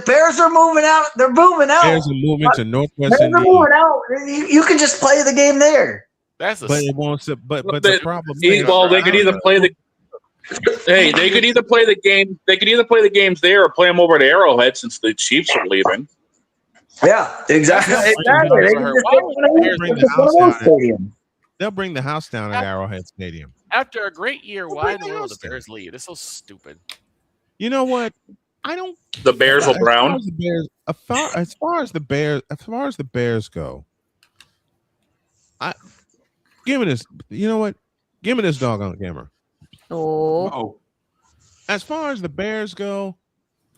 Bears are moving out. They're moving out. Bears are moving to Northwest Indiana. They're moving out. You can just play the game there. But it won't. But the problem is, well, they could either play the. Hey, they could either play the game. They could either play the games there or play them over at Arrowhead since the Chiefs are leaving. Yeah, exactly. They'll bring the house down at Arrowhead Stadium. After a great year, why in the world the Bears leave? It's so stupid. You know what? I don't. The Bears will brown. As far as the Bears go, give me this. You know what? Give me this doggone camera. Oh. As far as the Bears go,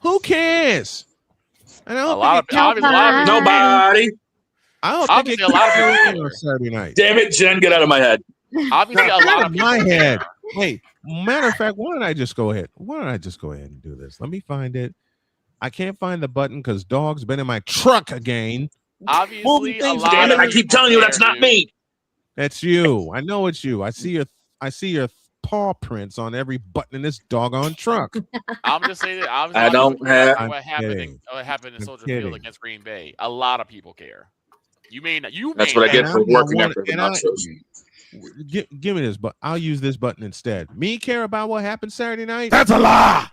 who cares? And Nobody. I don't think Obviously, a lot of people on Saturday night. Damn it, Jen, get out of my head. Obviously, a lot of people my head. Hey, matter of fact, why don't I just go ahead and do this? Let me find it. I can't find the button because dog's been in my truck again. Obviously, a lot. Damn it! I keep telling you that's not me. That's you. I know it's you. I see your paw prints on every button in this doggone truck. I'm just saying that. I don't have. What happened in Soldier Field against Green Bay? A lot of people care. You may not. That's what I get for working after the nachos. Give me this, but I'll use this button instead. Me care about what happened Saturday night? That's a lie.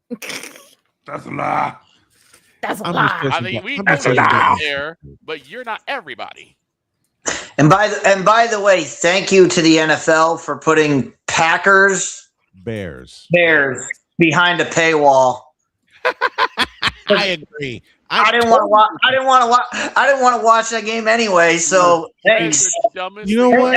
That's a lie. That's a lie. I mean, we know you're there, but you're not everybody. And by the way, thank you to the NFL for putting Bears behind a paywall. I agree. I didn't want to watch that game anyway. So thanks. You know what?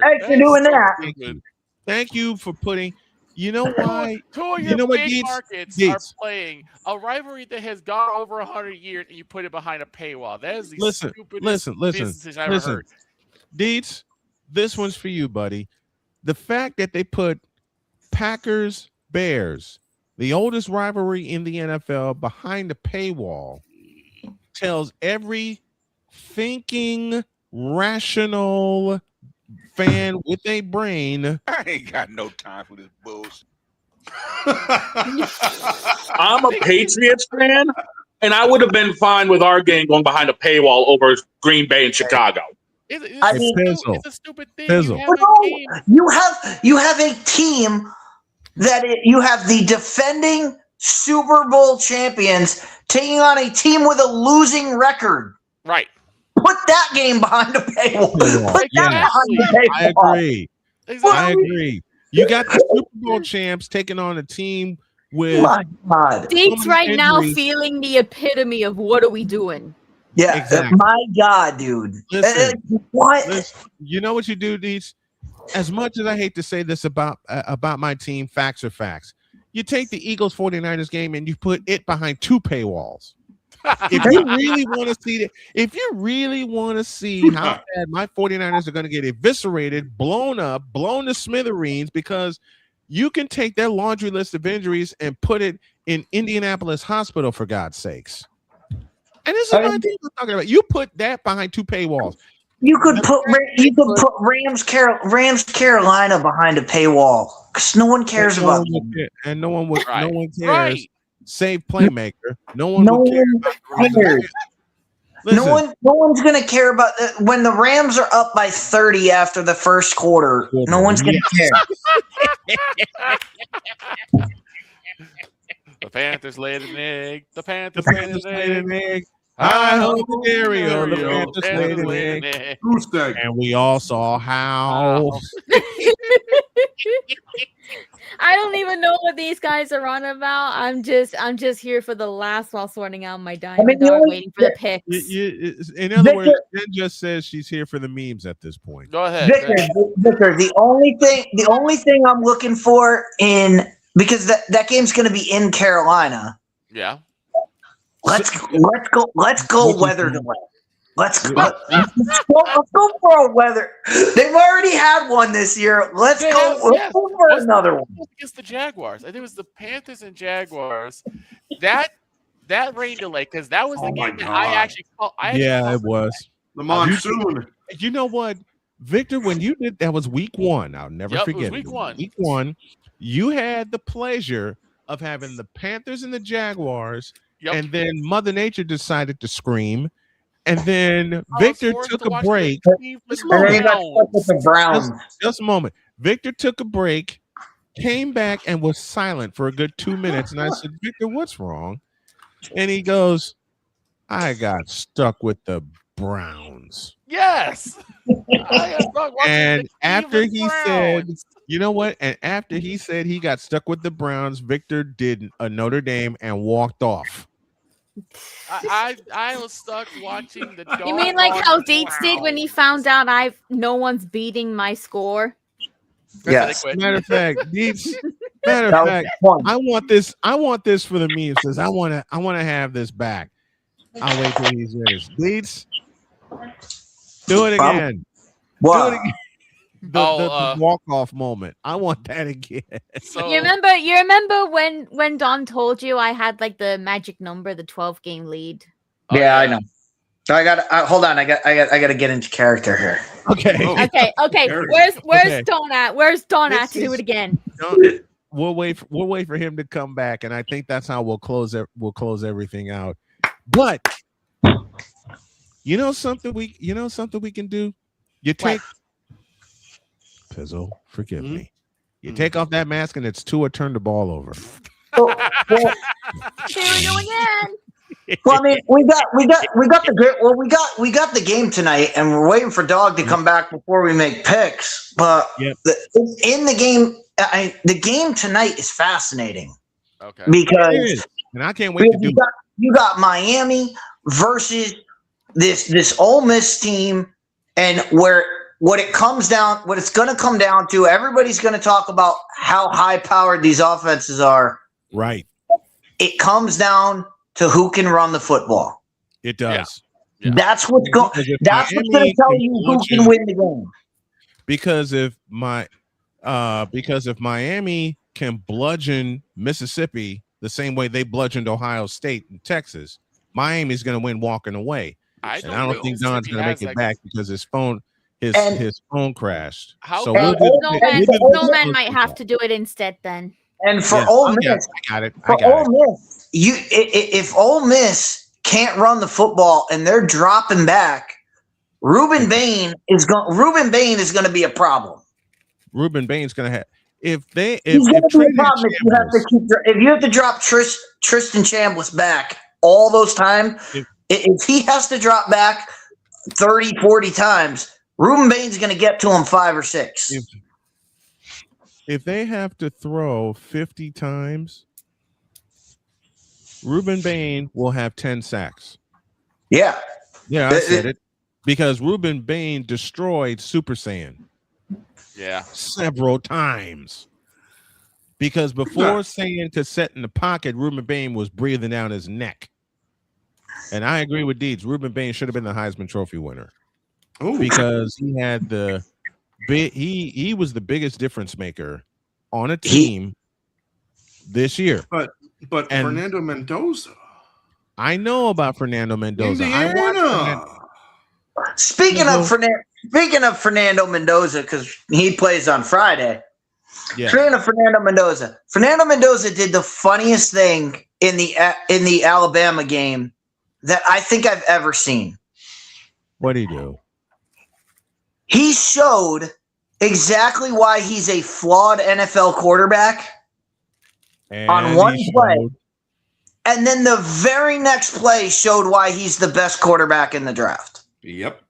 Thanks for doing that. Thank you for putting. You know why? Two of your big markets are playing a rivalry that has gone over 100 years, and you put it behind a paywall. That is the stupidest business I've ever heard. DIETZ, this one's for you, buddy. The fact that they put Packers Bears, the oldest rivalry in the NFL, behind a paywall tells every thinking, rational fan with a brain. I ain't got no time for this bullshit. I'm a Patriots fan, and I would have been fine with our game going behind a paywall over Green Bay and Chicago. It's a stupid thing. You have a team you have the defending Super Bowl champions taking on a team with a losing record. Right. Put that game behind the paywall. Put that behind the paywall. I agree. Exactly. I agree. You got the Super Bowl champs taking on a team with DIETZ right now feeling the epitome of what are we doing? Yeah, exactly. My God, dude. Listen, what? Listen, you know what you do, DIETZ? As much as I hate to say this about my team, facts are facts. You take the Eagles 49ers game and you put it behind two paywalls. If you really want to see how bad my 49ers are going to get eviscerated, blown up, blown to smithereens, because you can take their laundry list of injuries and put it in Indianapolis Hospital, for God's sakes. And this is what I'm talking about. You put that behind two paywalls. You could put Rams Carolina behind a paywall because no one cares about them. And no one cares. Right. Save playmaker. No one cares. No one's gonna care about when the Rams are up by 30 after the first quarter. No one's gonna care. The Panthers laid an egg. The Panthers laid an egg. I hope the Dario, the Panthers laid an egg. And we all saw how. I don't even know what these guys are on about. I'm just here for the last while sorting out my diamond dog, waiting for the picks. In other words, Jen just says she's here for the memes at this point. Go ahead, Victor. The only thing I'm looking for because that game's going to be in Carolina. Yeah. Let's go weather delay. Let's go for a weather. They've already had one this year. Let's go for another one. Against the Jaguars. I think it was the Panthers and Jaguars. That rain delay, because that was the game that I actually called. It was. The monsoon. You know what, Victor, when you did that was week 1. I'll never forget. It was week 1. Week 1, you had the pleasure of having the Panthers and the Jaguars, and then Mother Nature decided to scream. And then Victor took a break. Just a moment. Victor took a break, came back, and was silent for a good 2 minutes. And I said, Victor, what's wrong? And he goes, I got stuck with the Browns. Yes. And after he said, you know what? And after he said he got stuck with the Browns, Victor did a Notre Dame and walked off. I was stuck watching the. You mean like how DIETZ did when he found out no one's beating my score? Yes. Matter of fact, DIETZ. Matter of fact, I want this for the meme. Says I want to have this back. I'll wait till he's finished. DIETZ, do it again. What? Do it again. The walk-off moment. I want that again. So, you remember when Don told you I had like the magic number, the 12-game lead? Yeah, I know. Hold on. I got to get into character here. Okay. Okay. Where's Don at? Where's Don at to do it again? We'll wait for him to come back, and I think that's how we'll close everything out. But you know something we can do? You take Pizzle, forgive me. You take off that mask and it's Tua turn the ball over. Here we go again. Well, I mean, we got the game tonight, and we're waiting for Dog to come back before we make picks. But in the game, the game tonight is fascinating. Okay. Because and I can't wait to do. You got Miami versus this Ole Miss team, and what it's going to come down to, everybody's going to talk about how high-powered these offenses are. Right. It comes down to who can run the football. It does. Yeah. That's what's going to tell you who can win the game. Because if Miami can bludgeon Mississippi the same way they bludgeoned Ohio State and Texas, Miami's going to win walking away. I don't think Don's going to make it back because his phone crashed. Snowman might have to do it instead then. And for Ole Miss, if Ole Miss can't run the football and they're dropping back, Ruben Bain is going to be a problem. Ruben Bain's going to have if you have to drop Tristan Chambliss back all those times. If he has to drop back 30, 40 times, Ruben Bain's going to get to him 5 or 6. If they have to throw 50 times, Ruben Bain will have 10 sacks. Yeah. Yeah, I said it. Because Ruben Bain destroyed Super Saiyan. Yeah. Several times. Because before Saiyan could set in the pocket, Ruben Bain was breathing down his neck. And I agree with DIETZ. Ruben Bain should have been the Heisman Trophy winner. Ooh. Because he had he was the biggest difference maker on a team this year. But Fernando Mendoza. I know about Fernando Mendoza. Speaking of Fernando Mendoza, because he plays on Friday. Yeah. Fernando Mendoza did the funniest thing in the Alabama game that I think I've ever seen. What did he do? He showed exactly why he's a flawed NFL quarterback on one play. And then the very next play showed why he's the best quarterback in the draft. Yep.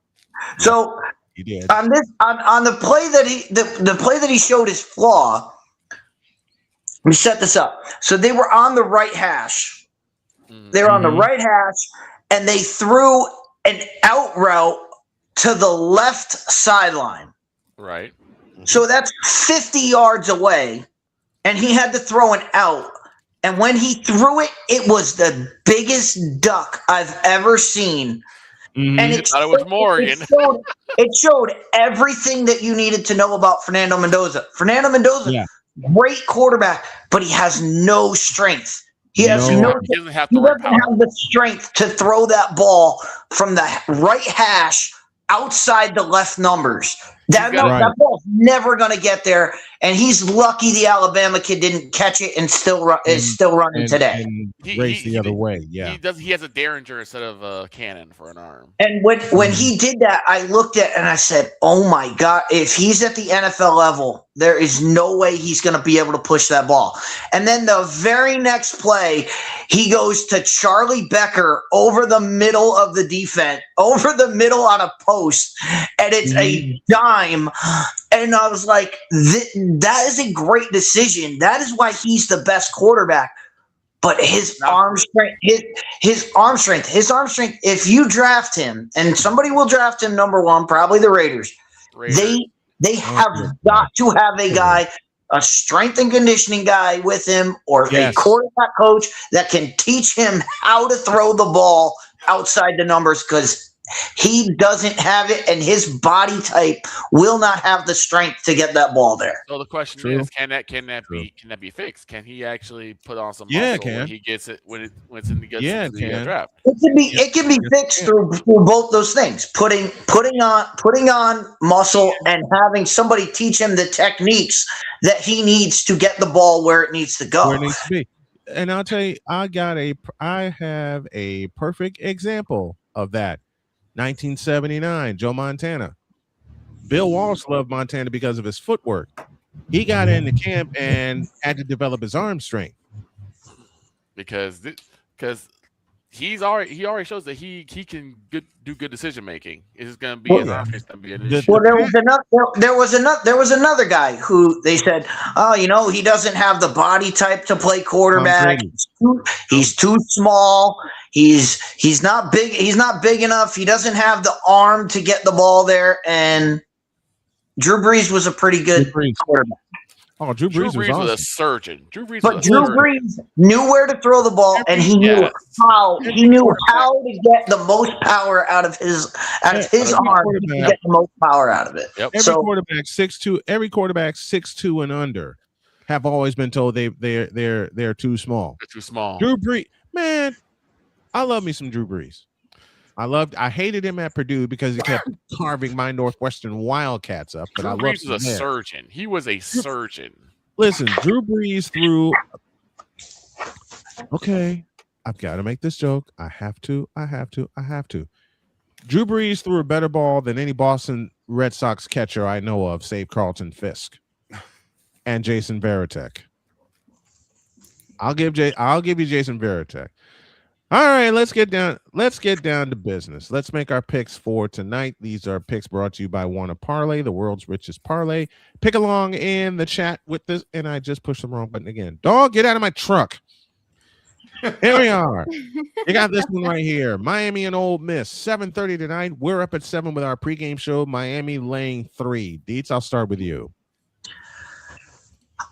So he did. on the play that he showed his flaw, let me set this up. So they were on the right hash. They were on the right hash, and they threw an out route to the left sideline. Right. So that's 50 yards away, and he had to throw an out. And when he threw it, it was the biggest duck I've ever seen. Mm-hmm. And I thought it was Morgan. It showed everything that you needed to know about Fernando Mendoza. Fernando Mendoza, great quarterback, but he has no strength. He has He doesn't have the strength to throw that ball from the right hash outside the left numbers. That ball's never going to get there, and he's lucky the Alabama kid didn't catch it and is still running today. And race the other way. Yeah, he has a Derringer instead of a cannon for an arm. And when he did that, I looked at it and I said, "Oh my God! If he's at the NFL level, there is no way he's going to be able to push that ball." And then the very next play, he goes to Charlie Becker over the middle of the defense, over the middle on a post, and it's a dime. And I was like, that is a great decision. That is why he's the best quarterback. But his arm strength, his arm strength, if you draft him, and somebody will draft him number one, probably the Raiders. They have got to have a guy, a strength and conditioning guy with him, or a quarterback coach that can teach him how to throw the ball outside the numbers, because he doesn't have it, and his body type will not have the strength to get that ball there. So the question is, can that be fixed? Can he actually put on some muscle when he gets it when it's in the draft? It can be fixed through both those things. Putting on muscle and having somebody teach him the techniques that he needs to get the ball where it needs to go. Where it needs to be. And I'll tell you, I have a perfect example of that. 1979, Joe Montana. Bill Walsh loved Montana because of his footwork. He got into camp and had to develop his arm strength. Because he already shows that he can do good decision making. It's going to be his arm strength. Well, there was another guy who they said, he doesn't have the body type to play quarterback. He's too small. He's not big. He's not big enough. He doesn't have the arm to get the ball there. And Drew Brees was a pretty good quarterback. Oh, Drew Brees was a surgeon. Drew Brees knew where to throw the ball, and he knew how. He knew how to get the most power out of his arm. To get the most power out of it. Yep. Every quarterback 6'2" and under have always been told they're too small. They're too small. Drew Brees, man, I love me some Drew Brees. I hated him at Purdue because he kept carving my Northwestern Wildcats up. But Drew Brees was a surgeon. He was a surgeon. Listen, Drew Brees threw. Okay, I've got to make this joke. I have to. Drew Brees threw a better ball than any Boston Red Sox catcher I know of, save Carlton Fisk and Jason Varitek. I'll give you Jason Varitek. All right, let's get down to business. Let's make our picks for tonight. These are picks brought to you by Warner Parlay, the world's richest parlay. Pick along in the chat with this, and I just pushed the wrong button again. Dog, get out of my truck. Here we are. You got this one right here. Miami and Ole Miss, 7:30 tonight. We're up at 7 with our pregame show. Miami laying 3. DIETZ, I'll start with you.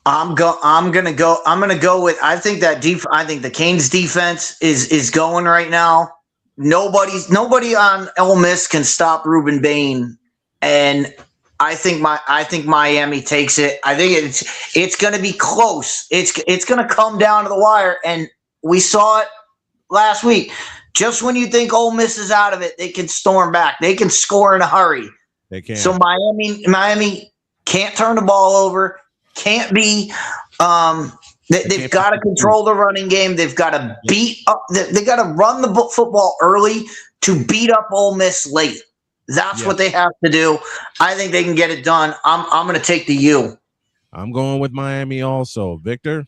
I'm gonna go with. I think the Canes defense is going right now. Nobody on Ole Miss can stop Ruben Bain, and I think Miami takes it. I think it's gonna be close. It's gonna come down to the wire, and we saw it last week. Just when you think Ole Miss is out of it, they can storm back. They can score in a hurry. They can. So Miami can't turn the ball over. Can't be. They've got to control the running game. They've got to beat up. They got to run the football early to beat up Ole Miss late. That's what they have to do. I think they can get it done. I'm going to take the U. I'm going with Miami also. Victor?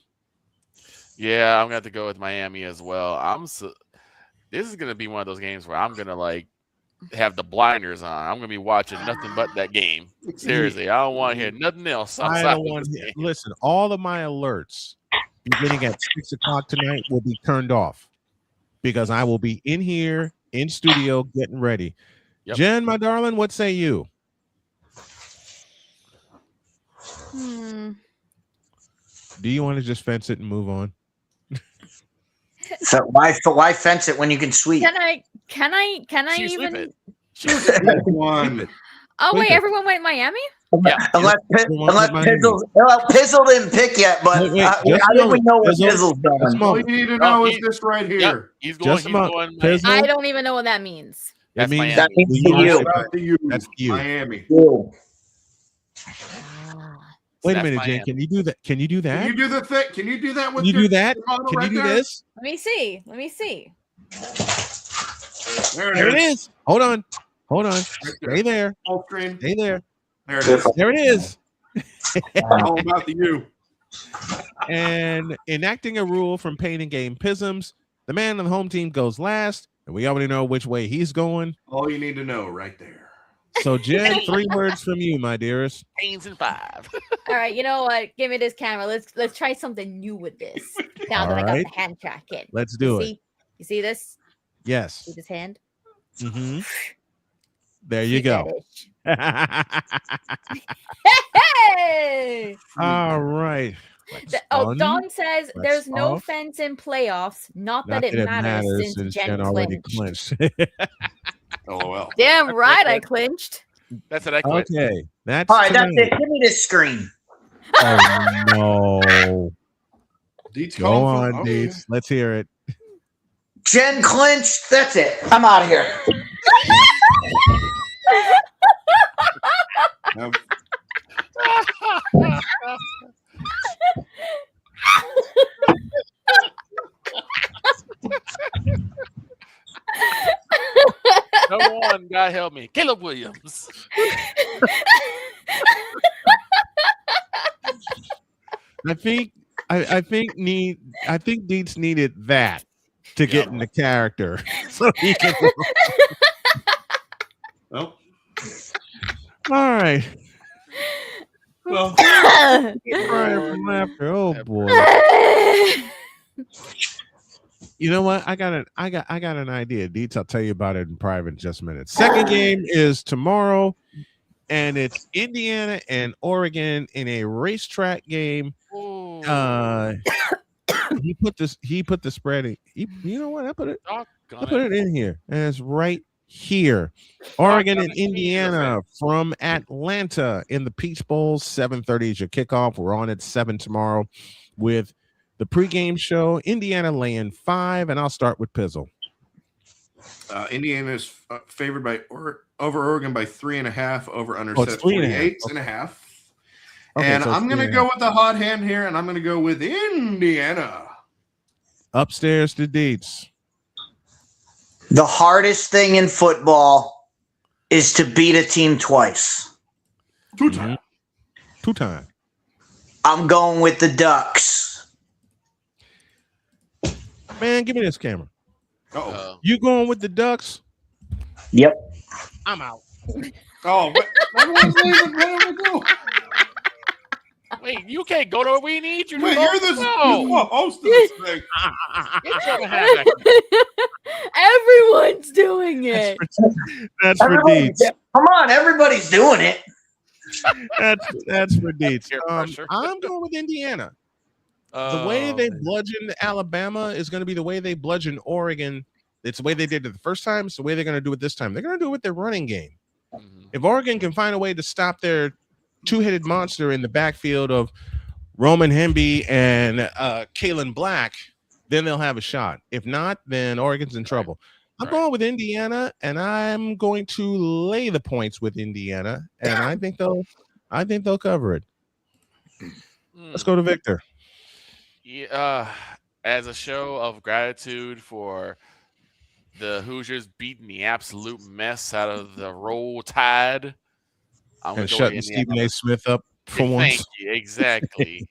Yeah, I'm going to have to go with Miami as well. This is going to be one of those games where I'm going to have the blinders on. I'm going to be watching nothing but that game. Seriously, I don't want to hear nothing else. Listen, all of my alerts beginning at 6 o'clock tonight will be turned off because I will be in here in studio getting ready. Yep. Jen, my darling, what say you? Do you want to just fence it and move on? So why fence it when you can sweep? Can I even? One. Oh wait, everyone went Miami. Yeah. Unless Pizzle didn't pick yet, but Wait, I think we know what Pizzle's doing. All you need to know is this right here. He's going. He's going. I don't even know what that means. That's Miami. That means to you. That's you. Miami. Wait a minute, Jen. Can you do that? Can you do that? Can you do the thing? Can you do that with Can you do that? Can you do this? Let me see. Let me see. There it is. Hold on. Stay there. Stay there. There it is. There it is. All about the U. And enacting a rule from Pain and Game Pisms, the man on the home team goes last, and we already know which way he's going. All you need to know right there. So, Jen, 3 words from you, my dearest. Pains and 5. All right, you know what? Give me this camera. Let's try something new with this. Now that I got the hand track in. Let's do it. You see this? Yes. See this hand? Mm-hmm. There you go. Hey! All right. Dawn says there's no fence in playoffs. Not that it matters since Jen already clinched. LOL. Damn right, I clinched. That's what I clinched. Okay. That's all right. That's it. Give me this screen. Oh no. DIETZ, go on, DIETZ. Let's hear it. Jen clinched. That's it. I'm out of here. Number one, God help me, Caleb Williams. I think DIETZ needed that to get into character, so he can. Well, all right. Well, crying from laughter. Oh boy. You know what? I got an idea. DIETZ, I'll tell you about it in private in just a minute. Second game is tomorrow, and it's Indiana and Oregon in a racetrack game. He put the spread in. You know what? I put it in here, and it's right here. Oregon and Indiana from Atlanta in the Peach Bowl. 7:30 is your kickoff. We're on at 7 tomorrow with the pregame show. Indiana laying 5, and I'll start with Pizzle. Indiana is favored by over Oregon by 3.5. Over under set 48.5. Okay, and so I'm going to go with the hot hand here, and I'm going to go with Indiana. Upstairs to DIETZ. The hardest thing in football is to beat a team twice. 2 times. 2 times. I'm going with the Ducks. Man, give me this camera. Uh-oh. You going with the Ducks? Yep. I'm out. Oh, everyone's leaving. Where do we go? Wait, you can't go to where we need you to Wait, go. you're the host of this thing. Everyone's doing it. That's for DIETZ. Come on, everybody's doing it. That's for DIETZ. I'm going with Indiana. The way they bludgeoned Alabama is going to be the way they bludgeoned Oregon. It's the way they did it the first time. It's the way they're going to do it this time. They're going to do it with their running game. If Oregon can find a way to stop their two-headed monster in the backfield of Roman Hemby and Kalen Black, then they'll have a shot. If not, then Oregon's in trouble. I'm going with Indiana, and I'm going to lay the points with Indiana, and I think they'll cover it. Let's go to Victor. Yeah, as a show of gratitude for the Hoosiers beating the absolute mess out of the Roll Tide, And shutting Stephen A. Smith up for once. Thank you. Exactly.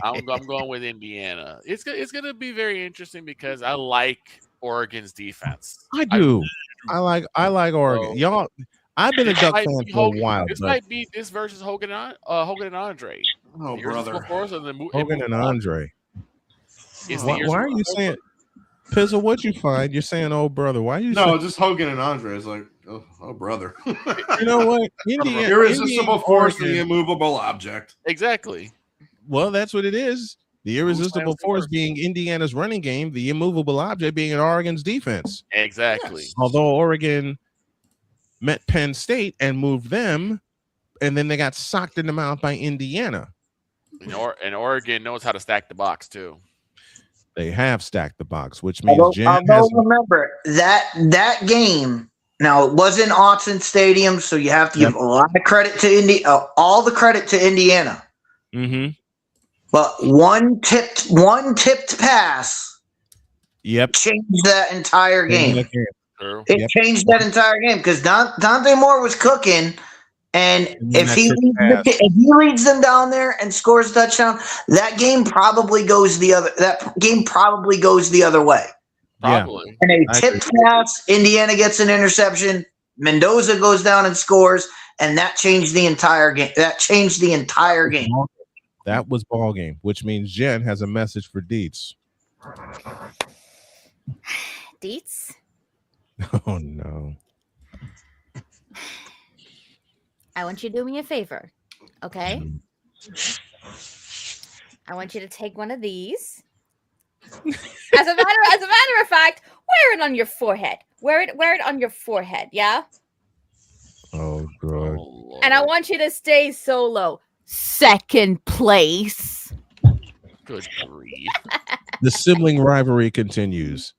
I'm going with Indiana. It's going to be very interesting because I like Oregon's defense. I do. I like Oregon. Y'all, I've been a Duck fan for a while. This might be this versus Hogan and Andre. Oh, brother. Hogan and Andre. Why are you saying, Pizzle, what'd you find? You're saying, oh, brother. Why are you saying? Just Hogan and Andre. It's like, oh brother. You know what? Irresistible force, the immovable object. Exactly. Well, that's what it is. The irresistible force being Indiana's running game, the immovable object being Oregon's defense. Exactly. Although Oregon met Penn State and moved them, and then they got socked in the mouth by Indiana. And Oregon knows how to stack the box too. They have stacked the box, which means remember that game. Now it was in Autzen Stadium, so you have to give a lot of credit to all the credit to Indiana. Mm-hmm. But one tipped pass. Changed that entire game. It changed that entire game because Dante Moore was cooking. And if he leads them down there and scores a touchdown, that game probably goes the other way. Probably. And a tipped pass, Indiana gets an interception, Mendoza goes down and scores, and that changed the entire game. That was ball game, which means Jen has a message for DIETZ. DIETZ? Oh no. I want you to do me a favor, okay? I want you to take one of these. As a matter of fact, wear it on your forehead. Wear it on your forehead, yeah? Oh god. And I want you to stay solo. Second place. Good grief. The sibling rivalry continues.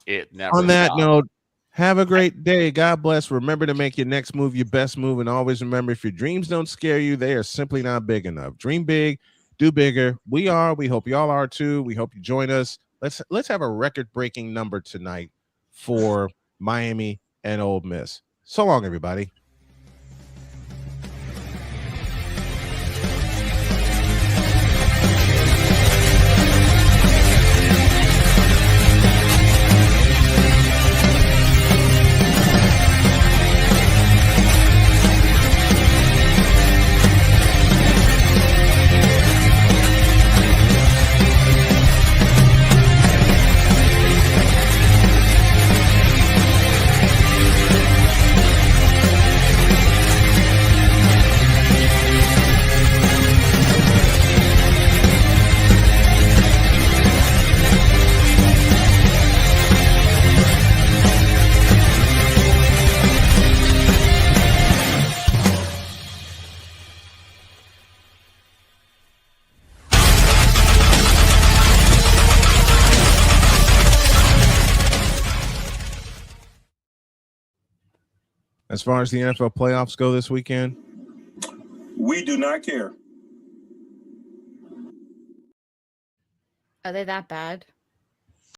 It never On that stopped. note, have a great day. God bless. Remember to make your next move your best move. And always remember, if your dreams don't scare you, they are simply not big enough. Dream big, do bigger. We hope y'all are too. We hope you join us. Let's have a record-breaking number tonight for Miami and Ole Miss. So long, everybody. As far as the NFL playoffs go this weekend, we do not care. Are they that bad?